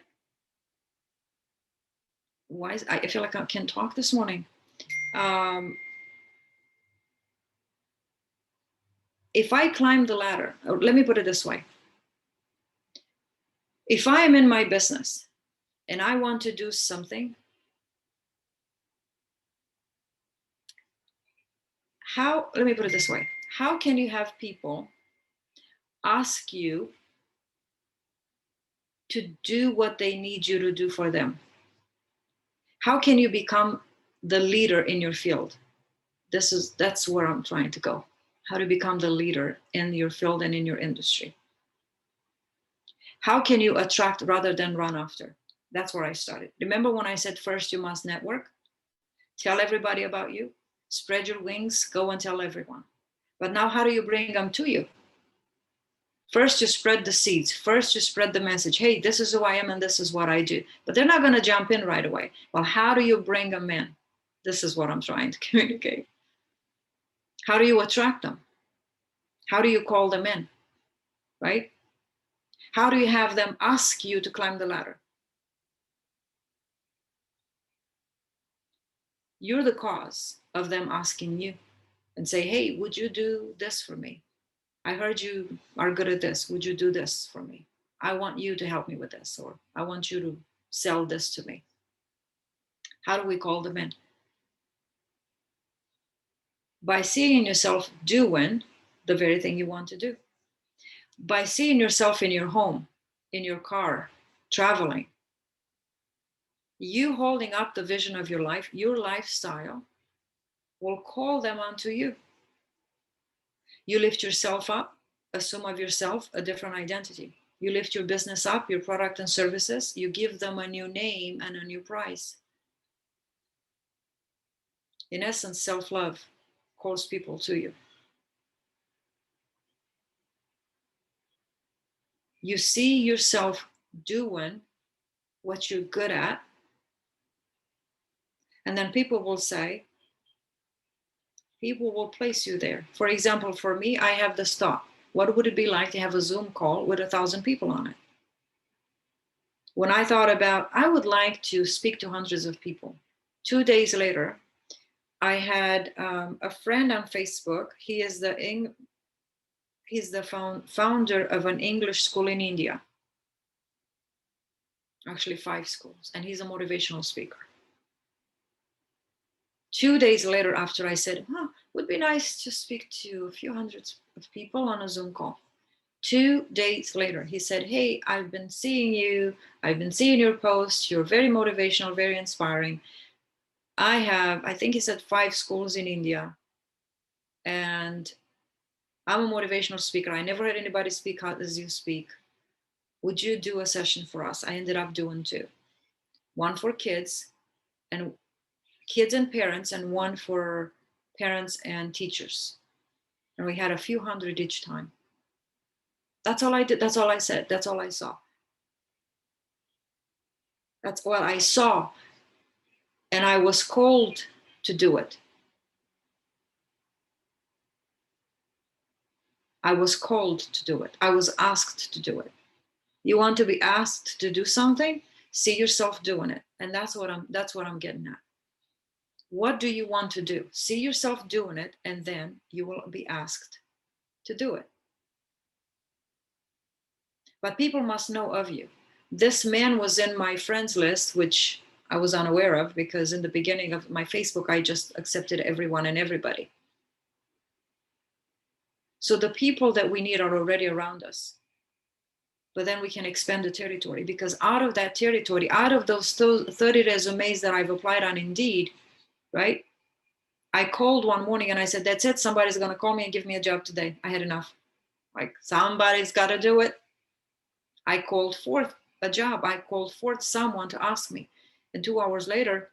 [SPEAKER 2] I feel like I can talk this morning. If I climb the ladder, or let me put it this way. If I am in my business and I want to do something, let me put it this way. How can you have people ask you to do what they need you to do for them? How can you become the leader in your field? That's where I'm trying to go. How to become the leader in your field and in your industry. How can you attract rather than run after? That's where I started. Remember when I said first you must network? Tell everybody about you, spread your wings, go and tell everyone. But now how do you bring them to you? First, you spread the seeds. First, you spread the message. Hey, this is who I am and this is what I do. But they're not going to jump in right away. Well, how do you bring them in? This is what I'm trying to communicate. How do you attract them? How do you call them in? Right? How do you have them ask you to climb the ladder? You're the cause of them asking you and say, hey, would you do this for me? I heard you are good at this. Would you do this for me? I want you to help me with this, or I want you to sell this to me. How do we call them in? By seeing yourself doing the very thing you want to do. By seeing yourself in your home, in your car, traveling. You holding up the vision of your life, your lifestyle will call them onto you. You lift yourself up, assume of yourself a different identity. You lift your business up, your product and services, you give them a new name and a new price. In essence, self-love calls people to you. You see yourself doing what you're good at, and then people will place you there. For example, for me, I have this thought. What would it be like to have a Zoom call with 1,000 people on it? When I thought about, I would like to speak to hundreds of people. 2 days later, I had a friend on Facebook. He's the founder of an English school in India. Actually 5 schools, and he's a motivational speaker. 2 days later, after I said, would be nice to speak to a few hundreds of people on a Zoom call. 2 days later, he said, hey, I've been seeing you. I've been seeing your posts. You're very motivational, very inspiring. I think he said 5 schools in India. And I'm a motivational speaker. I never heard anybody speak as you speak. Would you do a session for us? I ended up doing 2. One for kids and parents, and one for parents and teachers. And we had a few hundred each time. That's all I did. That's all I said. That's all I saw. That's all I saw. And I was called to do it. I was called to do it. I was asked to do it. You want to be asked to do something? See yourself doing it. And that's what I'm getting at. What do you want to do? See yourself doing it, and then you will be asked to do it. But people must know of you. This man was in my friends list, which I was unaware of, because in the beginning of my Facebook, I just accepted everyone and everybody. So the people that we need are already around us. But then we can expand the territory, because out of that territory, out of those 30 resumes that I've applied on Indeed, right? I called one morning and I said, that's it. Somebody's going to call me and give me a job today. I had enough. Like, somebody's got to do it. I called forth a job. I called forth someone to ask me. And 2 hours later,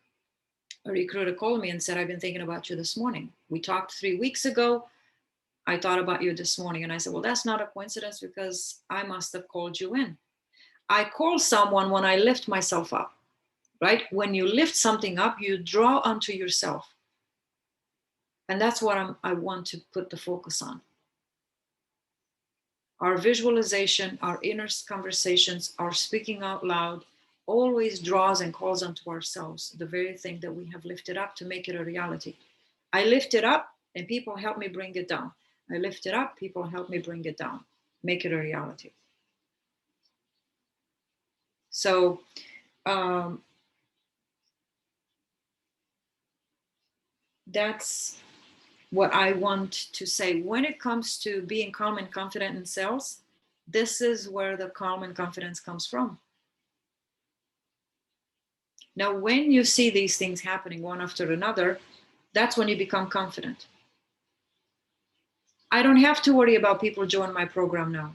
[SPEAKER 2] a recruiter called me and said, I've been thinking about you this morning. We talked 3 weeks ago. I thought about you this morning. And I said, well, that's not a coincidence, because I must have called you in. I call someone when I lift myself up, right? When you lift something up, you draw onto yourself. And that's what I want to put the focus on. Our visualization, our inner conversations, our speaking out loud always draws and calls onto ourselves the very thing that we have lifted up to make it a reality. I lift it up and people help me bring it down. I lift it up, people help me bring it down, make it a reality. So that's what I want to say. When it comes to being calm and confident in sales, this is where the calm and confidence comes from. Now, when you see these things happening one after another, that's when you become confident. I don't have to worry about people joining my program now.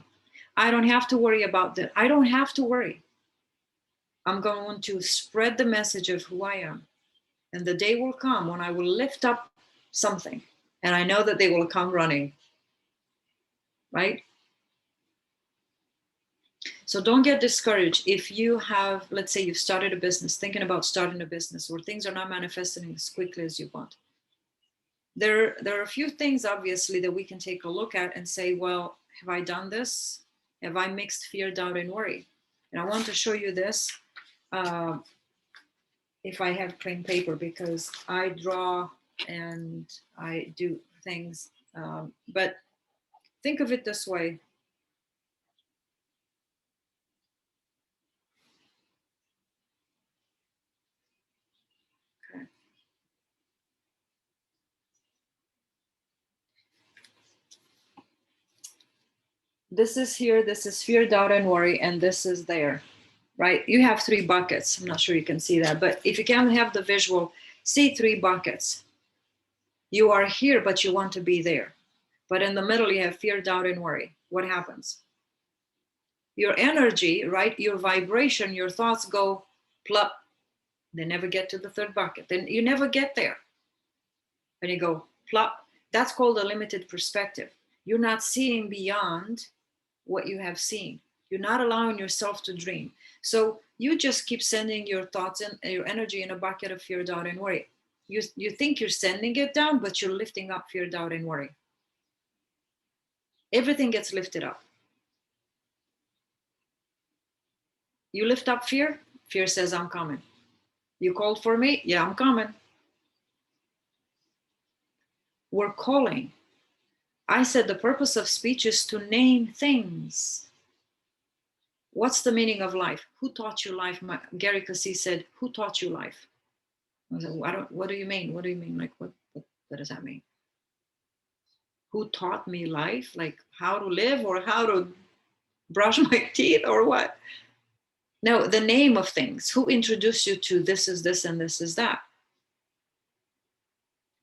[SPEAKER 2] I don't have to worry about that. I don't have to worry. I'm going to spread the message of who I am. And the day will come when I will lift up something, and I know that they will come running, right? So don't get discouraged if you have, let's say you've started a business, thinking about starting a business, or things are not manifesting as quickly as you want. There are a few things, obviously, that we can take a look at and say, well, have I done this? Have I mixed fear, doubt, and worry? And I want to show you this, if I have plain paper, because I draw and I do things. But think of it this way. Okay. This is here, this is fear, doubt, and worry, and this is there, right? You have 3 buckets. I'm not sure you can see that, but if you can have the visual, see 3 buckets. You are here, but you want to be there. But in the middle, you have fear, doubt, and worry. What happens? Your energy, right? Your vibration, your thoughts go plop. They never get to the 3rd bucket. Then you never get there. And you go plop. That's called a limited perspective. You're not seeing beyond what you have seen. You're not allowing yourself to dream. So you just keep sending your thoughts and your energy in a bucket of fear, doubt, and worry. You think you're sending it down, but you're lifting up fear, doubt, and worry. Everything gets lifted up. You lift up fear, fear says, I'm coming. You called for me? Yeah, I'm coming. We're calling. I said the purpose of speech is to name things. What's the meaning of life? Who taught you life? Gary Cassie said, who taught you life? I said, what do you mean? What do you mean? Like, what does that mean? Who taught me life? Like how to live or how to brush my teeth or what? No, the name of things. Who introduced you to this is this and this is that?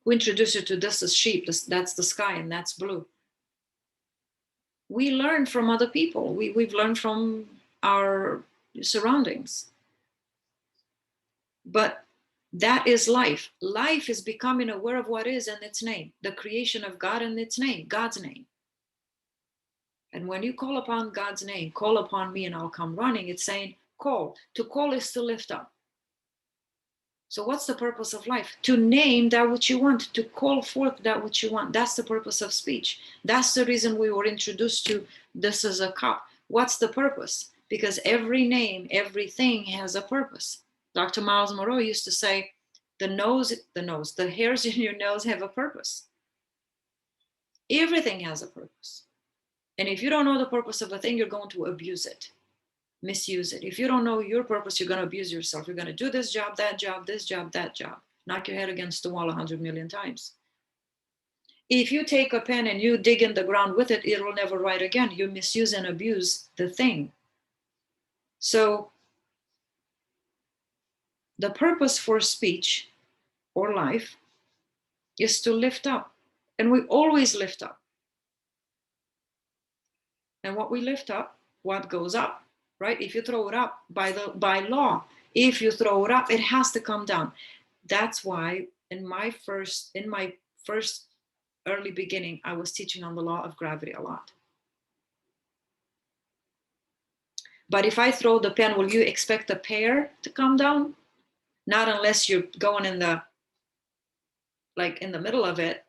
[SPEAKER 2] Who introduced you to this is sheep, that's the sky and that's blue? We learn from other people. We've learned from our surroundings. But that is life. Life is becoming aware of what is in its name, the creation of God in its name, God's name. And when you call upon God's name, call upon me and I'll come running, it's saying call. To call is to lift up. So what's the purpose of life? To name that which you want, to call forth that which you want. That's the purpose of speech. That's the reason we were introduced to this as a cup. What's the purpose? because every name, everything has a purpose. Dr. Miles Monroe used to say, the hairs in your nose have a purpose. Everything has a purpose. And if you don't know the purpose of a thing, you're going to abuse it, misuse it. If you don't know your purpose, you're going to abuse yourself. You're going to do this job, that job, this job, that job. Knock your head against the wall 100 million times. If you take a pen and you dig in the ground with it, it will never write again. You misuse and abuse the thing. So the purpose for speech or life is to lift up. And we always lift up. And what we lift up, what goes up, right? If you throw it up by law, if you throw it up, it has to come down. That's why in my first early beginning, I was teaching on the law of gravity a lot. But if I throw the pen, will you expect a pear to come down? Not unless you're going in the middle of it,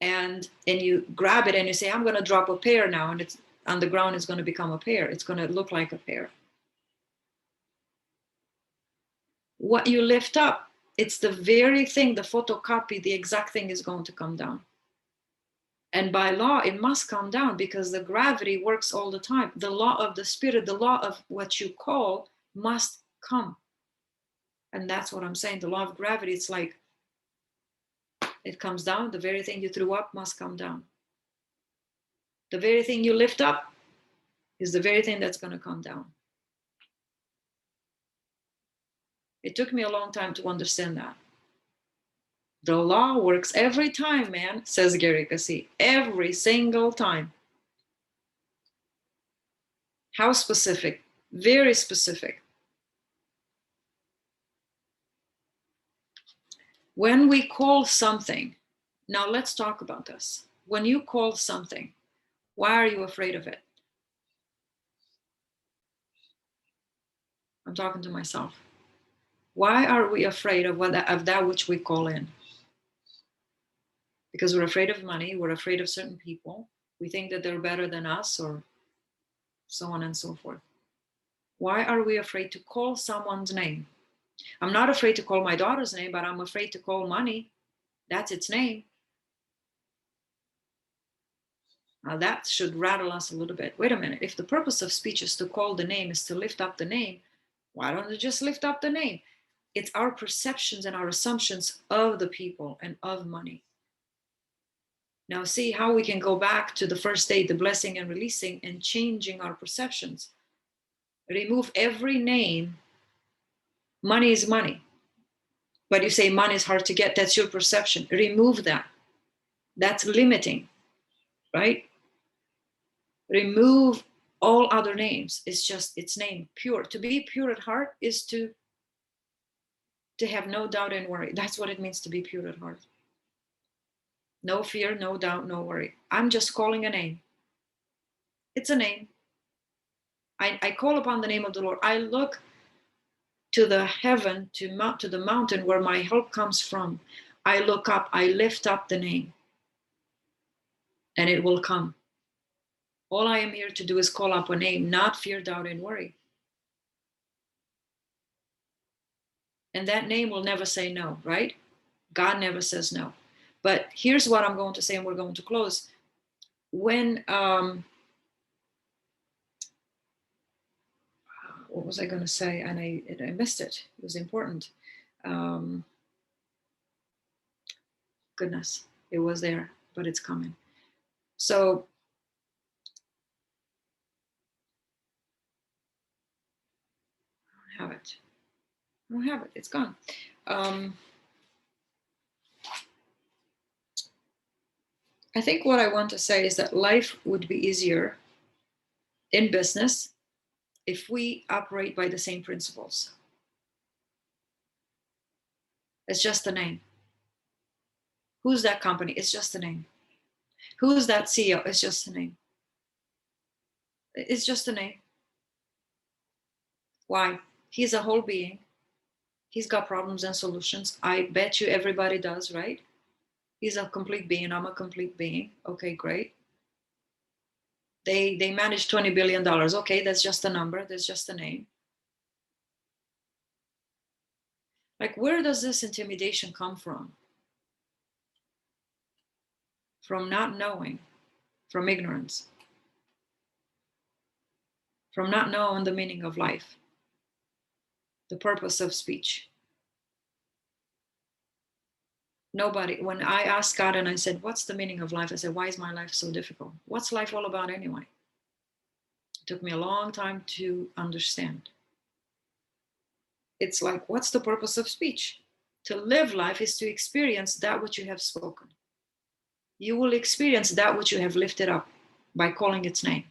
[SPEAKER 2] and you grab it and you say, I'm going to drop a pear now, and it's on the ground, it's going to become a pear. It's going to look like a pear. What you lift up, it's the very thing, the photocopy, the exact thing is going to come down. And by law, it must come down because the gravity works all the time. The law of the spirit, the law of what you call must come. And that's what I'm saying. The law of gravity, it's like it comes down. The very thing you threw up must come down. The very thing you lift up is the very thing that's going to come down. It took me a long time to understand that. The law works every time, man, says Gary Cassie. Every single time. How specific? Very specific. When we call something, now let's talk about this. When you call something, why are you afraid of it? I'm talking to myself. Why are we afraid of that which we call in? Because we're afraid of money, we're afraid of certain people, we think that they're better than us, or so on and so forth. Why are we afraid to call someone's name? I'm not afraid to call my daughter's name, but I'm afraid to call money. That's its name. Now that should rattle us a little bit. Wait a minute. If the purpose of speech is to call the name, is to lift up the name, why don't you just lift up the name? It's our perceptions and our assumptions of the people and of money. Now see how we can go back to the first state, the blessing and releasing, and changing our perceptions. Remove every name. Money is money. But you say money is hard to get. That's your perception. Remove that. That's limiting, right? Remove all other names. It's just its name, pure. To be pure at heart is to have no doubt and worry. That's what it means to be pure at heart. No fear, no doubt, no worry. I'm just calling a name. It's a name. I call upon the name of the Lord. I look to the heaven, to the mountain where my help comes from. I look up, I lift up the name, and it will come. All I am here to do is call up a name, not fear, doubt, and worry. And that name will never say no, right? God never says no. But here's what I'm going to say, and we're going to close. When, what was I going to say? And I missed it. It was important. Goodness, it was there, but it's coming. So I don't have it. I don't have it. It's gone. I think what I want to say is that life would be easier in business if we operate by the same principles. It's just a name. Who's that company? It's just a name. Who's that CEO? It's just a name. It's just a name. Why? He's a whole being. He's got problems and solutions. I bet you everybody does, right? He's a complete being. I'm a complete being. Okay, great. They manage $20 billion. Okay, that's just a number. That's just a name. Like, where does this intimidation come from? From not knowing, from ignorance, from not knowing the meaning of life, the purpose of speech. Nobody, when I asked God and I said, what's the meaning of life? I said, why is my life so difficult? What's life all about anyway? It took me a long time to understand. It's like, what's the purpose of speech? To live life is to experience that which you have spoken. You will experience that which you have lifted up by calling its name.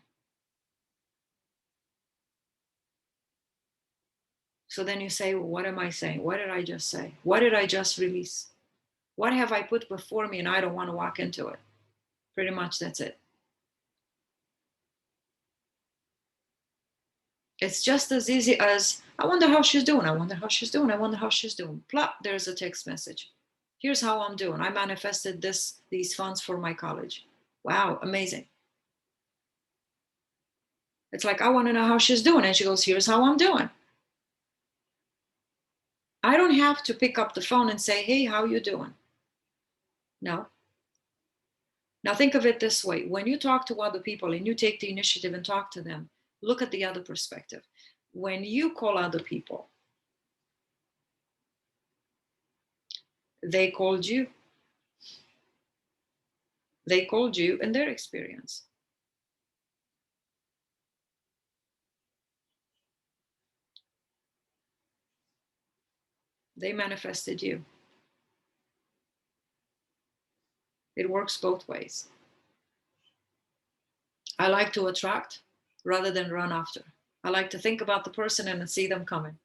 [SPEAKER 2] So then you say, well, what am I saying? What did I just say? What did I just release? What have I put before me and I don't want to walk into it? Pretty much that's it. It's just as easy as, I wonder how she's doing. I wonder how she's doing. I wonder how she's doing. Plop, there's a text message. Here's how I'm doing. I manifested these funds for my college. Wow, amazing. It's like, I want to know how she's doing. And she goes, here's how I'm doing. I don't have to pick up the phone and say, hey, how you doing? No. Now think of it this way. When you talk to other people and you take the initiative and talk to them, look at the other perspective. When you call other people, they called you. They called you in their experience. They manifested you. It works both ways. I like to attract rather than run after. I like to think about the person and see them coming.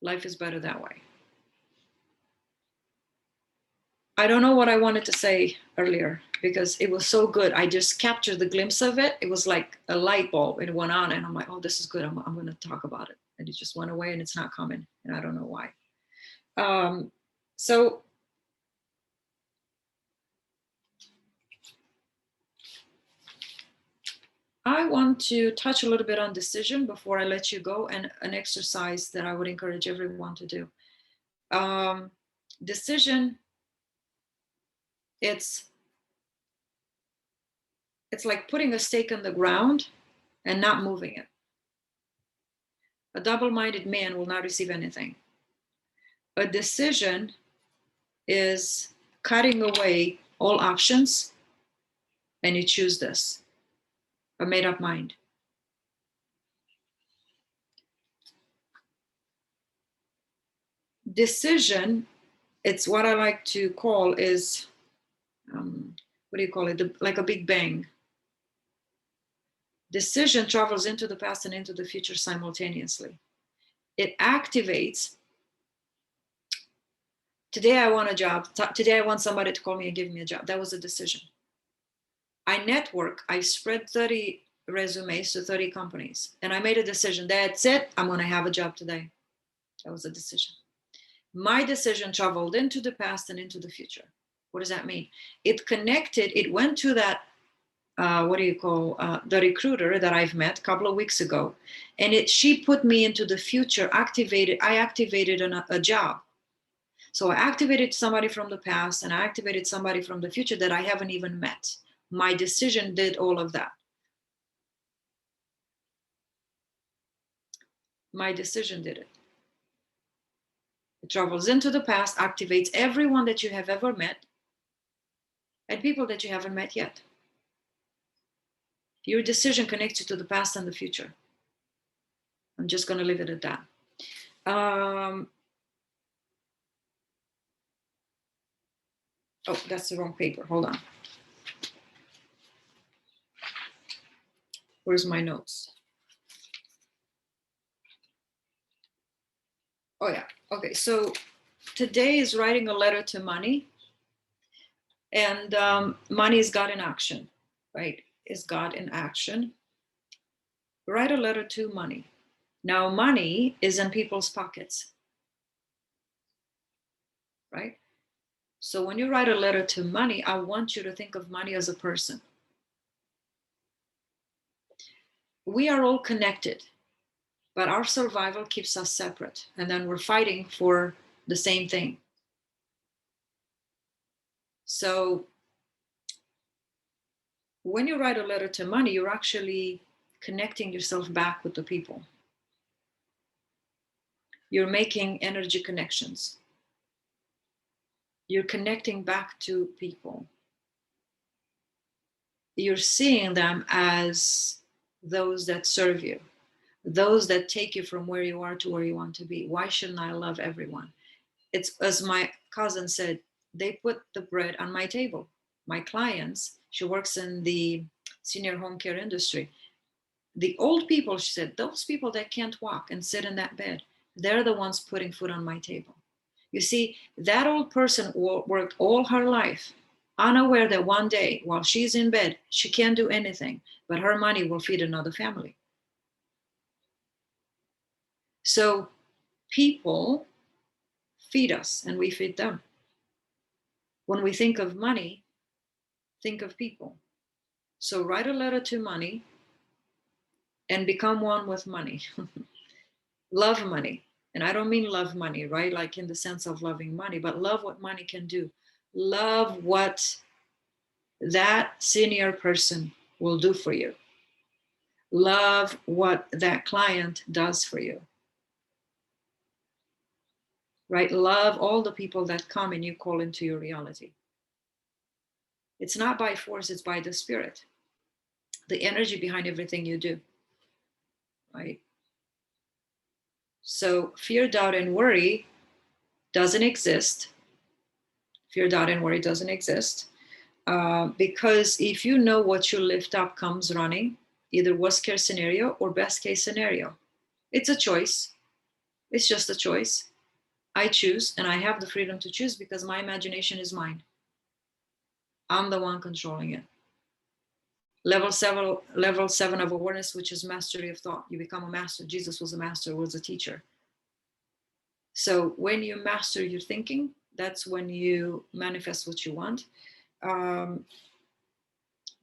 [SPEAKER 2] Life is better that way. I don't know what I wanted to say earlier because it was so good. I just captured the glimpse of it. It was like a light bulb. It went on and I'm like, oh, this is good. I'm going to talk about it. And it just went away and it's not coming. And I don't know why. So I want to touch a little bit on decision before I let you go, and an exercise that I would encourage everyone to do. Decision, it's like putting a stake in the ground and not moving it. A double-minded man will not receive anything. A decision is cutting away all options and you choose this, a made-up mind. Decision, it's what I like to call is, what do you call it? Like a big bang. Decision travels into the past and into the future simultaneously. It activates. Today I want a job. Today I want somebody to call me and give me a job. That was a decision. I network. I spread 30 resumes to 30 companies. And I made a decision. That's it. I'm going to have a job today. That was a decision. My decision traveled into the past and into the future. What does that mean? It connected. It went to that, the recruiter that I've met a couple of weeks ago. And she put me into the future, I activated a job. So I activated somebody from the past and I activated somebody from the future that I haven't even met. My decision did all of that. My decision did it. It travels into the past, activates everyone that you have ever met and people that you haven't met yet. Your decision connects you to the past and the future. I'm just going to leave it at that. Oh, that's the wrong paper. Hold on. Where's my notes? Oh, yeah. Okay. So today is writing a letter to money. And money is God in action, right? Is God in action. Write a letter to money. Now, money is in people's pockets, right? So when you write a letter to money, I want you to think of money as a person. we are all connected, but our survival keeps us separate. And then we're fighting for the same thing. So when you write a letter to money, you're actually connecting yourself back with the people. You're making energy connections. You're connecting back to people. You're seeing them as those that serve you, those that take you from where you are to where you want to be. Why shouldn't I love everyone? It's as my cousin said, they put the bread on my table. My clients, she works in the senior home care industry. The old people, she said, those people that can't walk and sit in that bed, they're the ones putting food on my table. You see, that old person worked all her life, unaware that one day while she's in bed, she can't do anything, but her money will feed another family. So people feed us and we feed them. When we think of money, think of people. So write a letter to money and become one with money. Love money. And I don't mean love money, right? Like in the sense of loving money, but love what money can do. Love what that senior person will do for you. Love what that client does for you. Right? Love all the people that come and you call into your reality. It's not by force, it's by the spirit. The energy behind everything you do. Right? So fear, doubt, and worry doesn't exist. Fear, doubt, and worry doesn't exist. Because if you know what you lift up comes running, either worst case scenario or best case scenario. It's a choice. It's just a choice. I choose, and I have the freedom to choose because my imagination is mine. I'm the one controlling it. Level seven of awareness, which is mastery of thought. You become a master. Jesus was a master, was a teacher. So when you master your thinking, that's when you manifest what you want.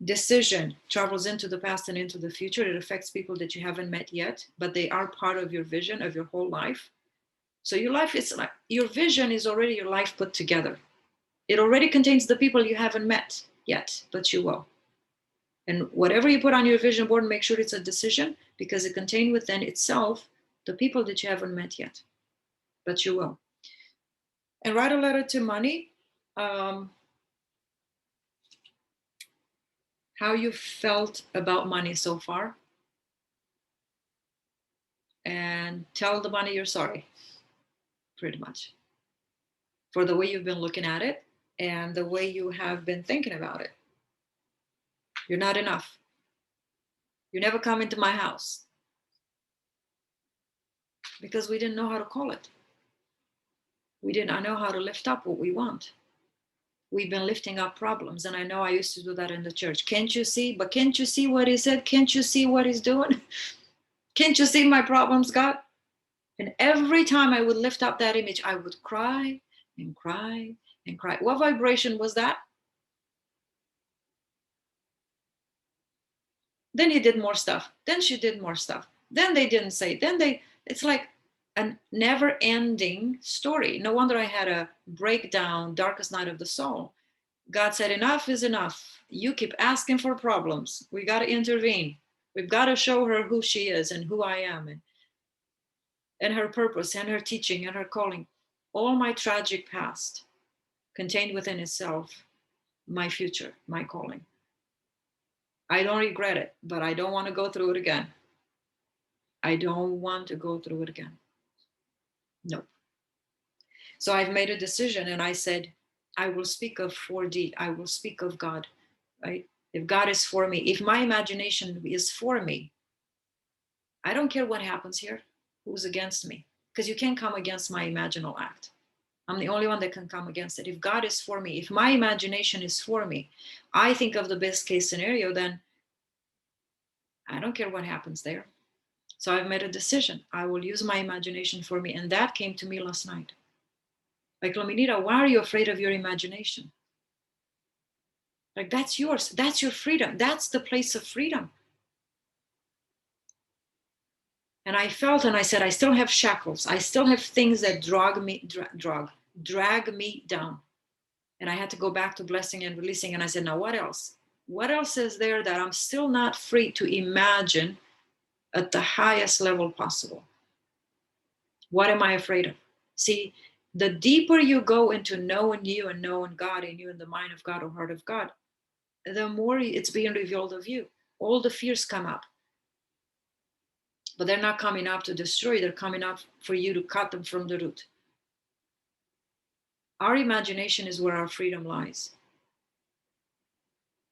[SPEAKER 2] Decision travels into the past and into the future. It affects people that you haven't met yet, but they are part of your vision of your whole life. So your life is like, your vision is already your life put together. It already contains the people you haven't met yet, but you will. And whatever you put on your vision board, make sure it's a decision because it contains within itself the people that you haven't met yet, but you will. And write a letter to money. How you felt about money so far. And tell the money you're sorry, pretty much, for the way you've been looking at it and the way you have been thinking about it. You're not enough. You never come into my house. Because we didn't know how to call it. We did not know how to lift up what we want. We've been lifting up problems. And I know I used to do that in the church. Can't you see? But can't you see what he said? Can't you see what he's doing? Can't you see my problems, God? And every time I would lift up that image, I would cry and cry and cry. What vibration was that? Then he did more stuff. Then she did more stuff. Then they didn't say. It's like a never ending story. No wonder I had a breakdown, darkest night of the soul. God said, enough is enough. You keep asking for problems. We got to intervene. We've got to show her who she is and who I am and her purpose and her teaching and her calling. All my tragic past contained within itself my future, my calling. I don't regret it, but I don't want to go through it again. I don't want to go through it again. Nope. So I've made a decision and I said, I will speak of 4D. I will speak of God, right? If God is for me, if my imagination is for me, I don't care what happens here, who's against me, because you can't come against my imaginal act. I'm the only one that can come against it. If God is for me, if my imagination is for me, I think of the best case scenario, then I don't care what happens there. So I've made a decision. I will use my imagination for me. And that came to me last night. Like, Laminita, why are you afraid of your imagination? Like, that's yours. That's your freedom. That's the place of freedom. And I felt, and I said, I still have shackles. I still have things that drag me down. And I had to go back to blessing and releasing. And I said, now what else? What else is there that I'm still not free to imagine at the highest level possible? What am I afraid of? See, the deeper you go into knowing you and knowing God in you and the mind of God or heart of God, the more it's being revealed of you. All the fears come up. But they're not coming up to destroy, they're coming up for you to cut them from the root. Our imagination is where our freedom lies.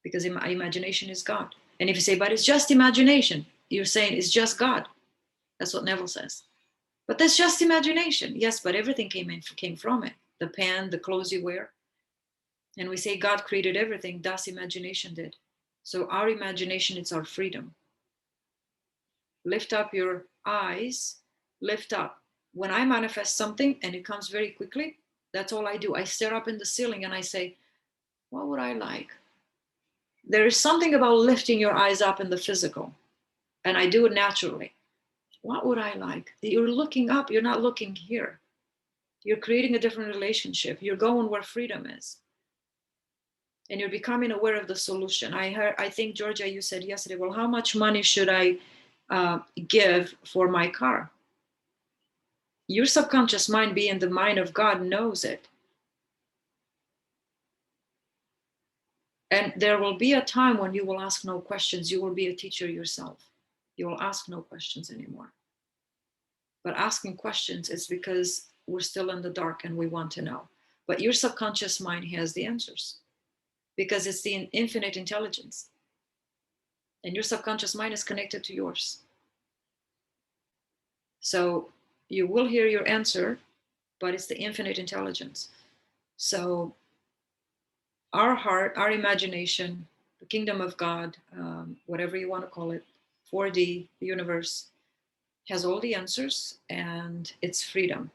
[SPEAKER 2] Because imagination is God. And if you say, but it's just imagination, you're saying it's just God. That's what Neville says. But that's just imagination. Yes, but everything came from it. The pen, the clothes you wear. And we say God created everything, thus imagination did. So our imagination is our freedom. Lift up your eyes, lift up. When I manifest something and it comes very quickly, that's all I do. I stare up in the ceiling and I say, what would I like? There is something about lifting your eyes up in the physical, and I do it naturally. What would I like? You're looking up, you're not looking here. You're creating a different relationship. You're going where freedom is. And you're becoming aware of the solution. I think, Georgia, you said yesterday, well, how much money should I give for my car? Your subconscious mind, being the mind of God, knows it. And there will be a time when you will ask no questions. You will be a teacher yourself. You will ask no questions anymore. But asking questions is because we're still in the dark and we want to know. But your subconscious mind has the answers because it's the infinite intelligence. And your subconscious mind is connected to yours. So you will hear your answer, but it's the infinite intelligence. So our heart, our imagination, the kingdom of God, whatever you want to call it, 4D, the universe, has all the answers, and it's freedom.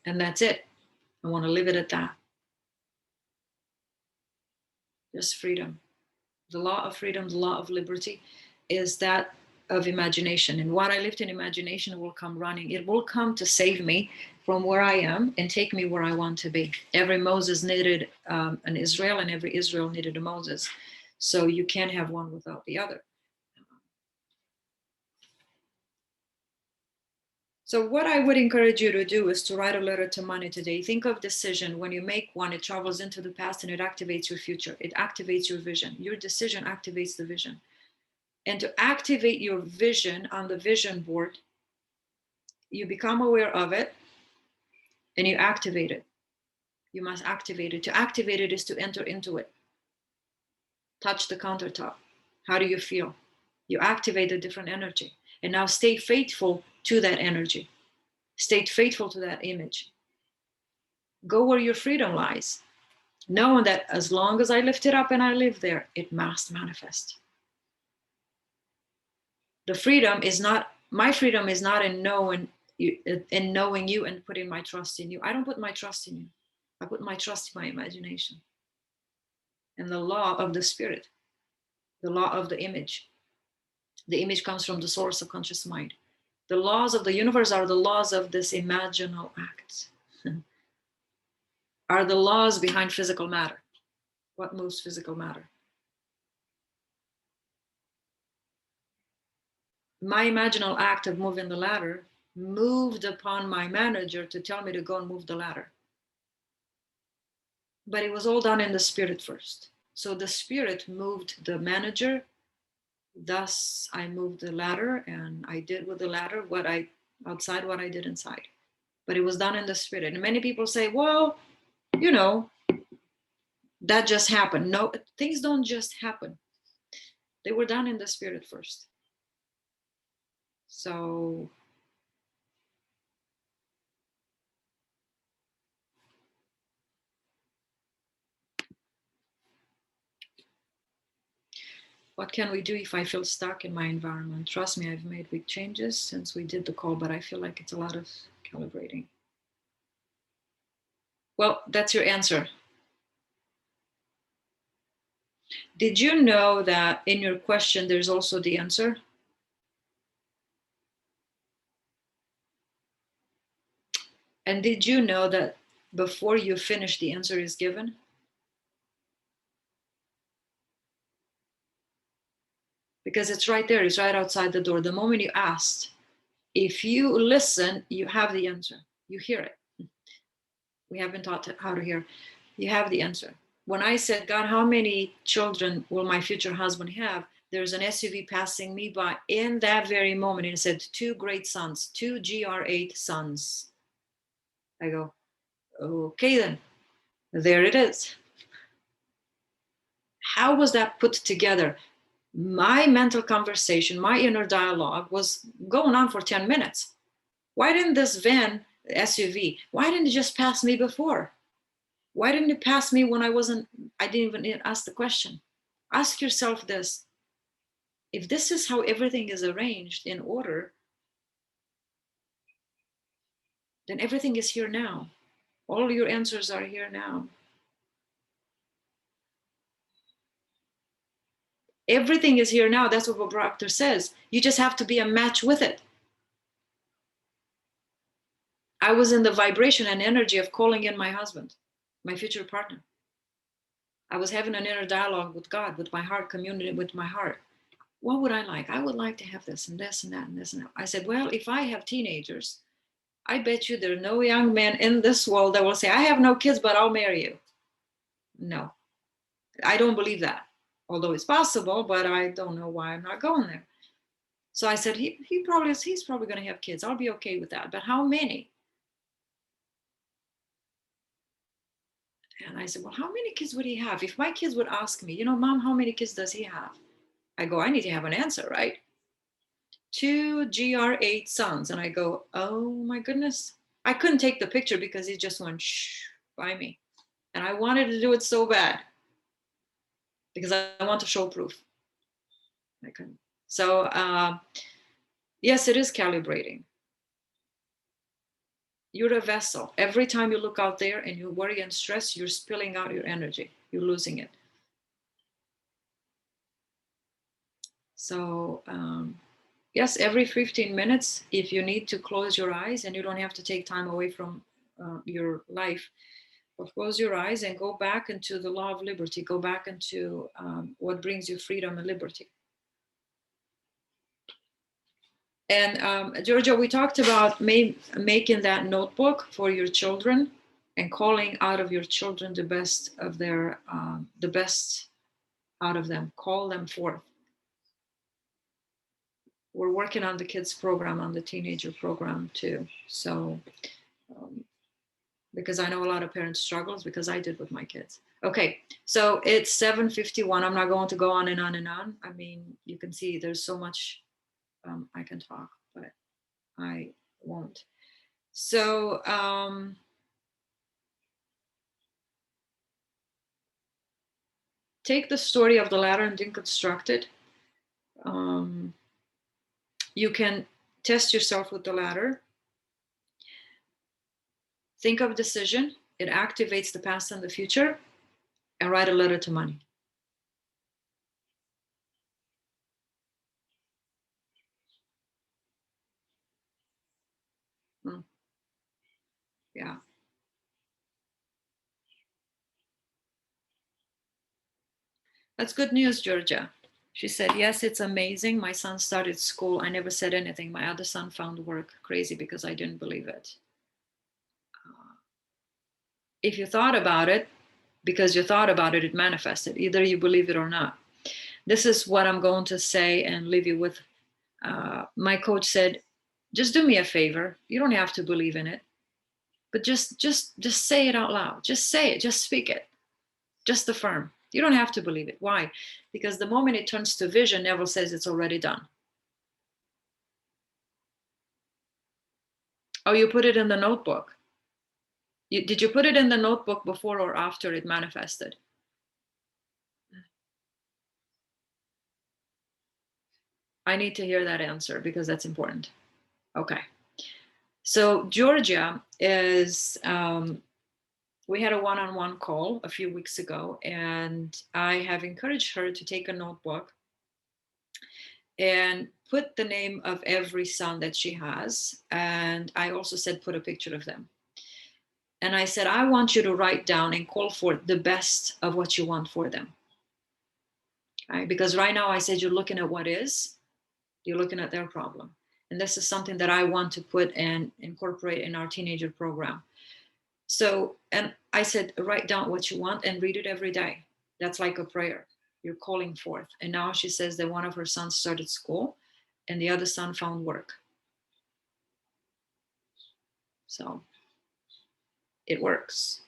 [SPEAKER 2] And that's it. I want to leave it at that. Just freedom. The law of freedom, the law of liberty is that of imagination. And what I lift in imagination will come running. It will come to save me from where I am and take me where I want to be. Every Moses needed an Israel, and every Israel needed a Moses. So you can't have one without the other. So what I would encourage you to do is to write a letter to money today. Think of decision. When you make one, it travels into the past and it activates your future. It activates your vision. Your decision activates the vision. And to activate your vision on the vision board, you become aware of it and you activate it. You must activate it. To activate it is to enter into it. Touch the countertop. How do you feel? You activate a different energy. And now stay faithful to that energy. Stay faithful to that image. Go where your freedom lies, knowing that as long as I lift it up and I live there, it must manifest. The freedom is not, my freedom is not in knowing you and putting my trust in you. I don't put my trust in you. I put my trust in my imagination and the law of the spirit, the law of the image. The image comes from the source of conscious mind. The laws of the universe are the laws of this imaginal act, are the laws behind physical matter. What moves physical matter? My imaginal act of moving the ladder moved upon my manager to tell me to go and move the ladder. But it was all done in the spirit first. So the spirit moved the manager. Thus, I moved the ladder, and I did with the ladder what I did inside. But it was done in the spirit. And many people say, well, that just happened. No, things don't just happen. They were done in the spirit first. So what can we do if I feel stuck in my environment? Trust me, I've made big changes since we did the call, but I feel like it's a lot of calibrating. Well, that's your answer. Did you know that in your question, there's also the answer? And did you know that before you finish, the answer is given? Because it's right there, it's right outside the door. The moment you asked, if you listen, you have the answer. You hear it. We haven't taught how to hear. You have the answer. When I said, God, how many children will my future husband have? There's an SUV passing me by in that very moment. And it said, 2 great sons, 2 GR8 sons. I go, okay, then there it is. How was that put together? My mental conversation, my inner dialogue was going on for 10 minutes. Why didn't this van, SUV, why didn't it just pass me before? Why didn't it pass me when I didn't even ask the question? Ask yourself this. If this is how everything is arranged in order, then everything is here now. All your answers are here now. Everything is here now. That's what Bob Proctor says. You just have to be a match with it. I was in the vibration and energy of calling in my husband, my future partner. I was having an inner dialogue with God, with my heart, communion with my heart. What would I like? I would like to have this and this and that and this and that. I said, well, if I have teenagers, I bet you there are no young men in this world that will say, I have no kids, but I'll marry you. No, I don't believe that. Although it's possible, but I don't know why I'm not going there. So I said, he's probably going to have kids. I'll be okay with that. But how many? And I said, well, how many kids would he have? If my kids would ask me, Mom, how many kids does he have? I go, I need to have an answer, right? 2 GR8 sons. And I go, oh my goodness. I couldn't take the picture because he just went shh by me. And I wanted to do it so bad because I want to show proof. I couldn't. So yes, it is calibrating. You're a vessel. Every time you look out there and you worry and stress, you're spilling out your energy. You're losing it. So yes, every 15 minutes, if you need to close your eyes, and you don't have to take time away from your life, but close your eyes and go back into the law of liberty, go back into what brings you freedom and liberty. And Georgia, we talked about making that notebook for your children and calling out of your children the best of the best out of them. Call them forth. We're working on the kids program, on the teenager program too. So, because I know a lot of parents struggles, because I did with my kids. Okay, so it's 7:51. I'm not going to go on and on and on. I mean, you can see there's so much I can talk, but I won't. So take the story of the ladder and deconstruct it. You can test yourself with the ladder. Think of a decision. It activates the past and the future. And write a letter to money. Yeah. That's good news, Georgia. She said, yes, it's amazing. My son started school. I never said anything. My other son found work. Crazy because I didn't believe it. If you thought about it, because you thought about it, it manifested. Either you believe it or not. This is what I'm going to say and leave you with. My coach said, just do me a favor. You don't have to believe in it, but just say it out loud. Just say it. Just speak it. Just affirm. You don't have to believe it. Why? Because the moment it turns to vision, Neville says it's already done. Oh, you put it in the notebook. Did you put it in the notebook before or after it manifested? I need to hear that answer because that's important. Okay. So Georgia is, we had a one-on-one call a few weeks ago, and I have encouraged her to take a notebook and put the name of every son that she has. And I also said, put a picture of them. And I said, I want you to write down and call for the best of what you want for them. Right? Because right now I said, you're looking at what is, you're looking at their problem. And this is something that I want to put and incorporate in our teenager program. So, and I said, write down what you want and read it every day. That's like a prayer. You're calling forth. And now she says that one of her sons started school and the other son found work. So it works.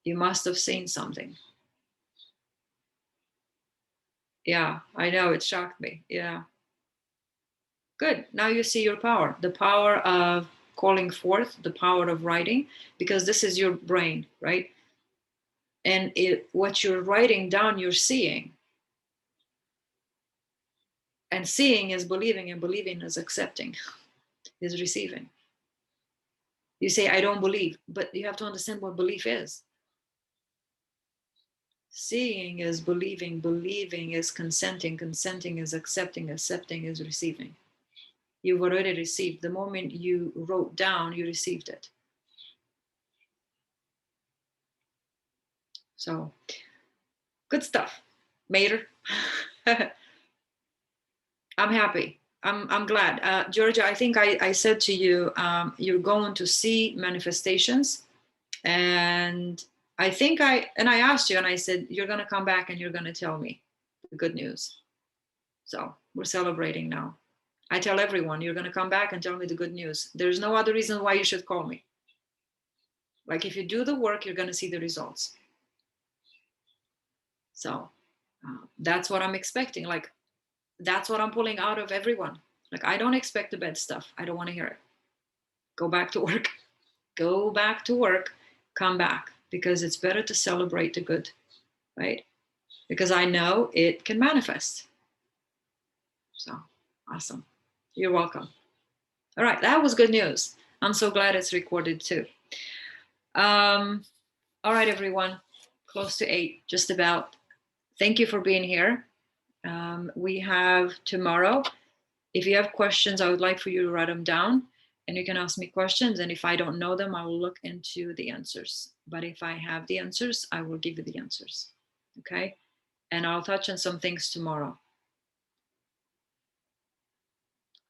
[SPEAKER 2] You must have seen something. Yeah, I know, it shocked me. Yeah. Good. Now you see your power, the power of calling forth, the power of writing, because this is your brain, right? And what you're writing down, you're seeing. And seeing is believing, and believing is accepting, is receiving. You say, I don't believe, but you have to understand what belief is. Seeing is believing, believing is consenting, consenting is accepting, accepting is receiving. You've already received. The moment you wrote down, you received it. So, good stuff, Mater. I'm happy. I'm glad. Georgia, I think I said to you, you're going to see manifestations. And I think I asked you and I said, you're going to come back and you're going to tell me the good news. So we're celebrating now. I tell everyone, you're going to come back and tell me the good news. There's no other reason why you should call me. Like if you do the work, you're going to see the results. So that's what I'm expecting. Like that's what I'm pulling out of everyone. Like I don't expect the bad stuff. I don't want to hear it. Go back to work. Go back to work. Come back, because it's better to celebrate the good, right? Because I know it can manifest. So awesome. You're welcome. All right, that was good news. I'm so glad it's recorded too. All right, everyone, close to 8, just about. Thank you for being here. We have tomorrow. If you have questions, I would like for you to write them down and you can ask me questions. And if I don't know them, I will look into the answers. But if I have the answers, I will give you the answers. Okay. And I'll touch on some things tomorrow.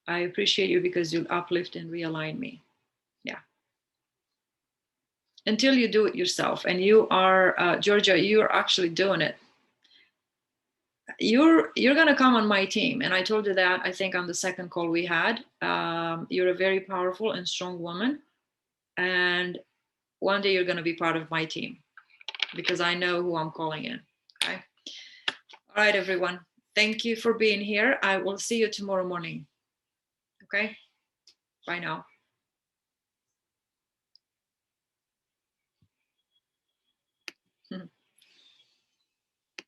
[SPEAKER 2] I appreciate you because you'll uplift and realign me. Yeah. Until you do it yourself. And you are, Georgia, you're actually doing it. You're going to come on my team. And I told you that, I think, on the second call we had. You're a very powerful and strong woman. And one day you're going to be part of my team because I know who I'm calling in. Okay. All right, everyone. Thank you for being here. I will see you tomorrow morning. Okay. Bye now.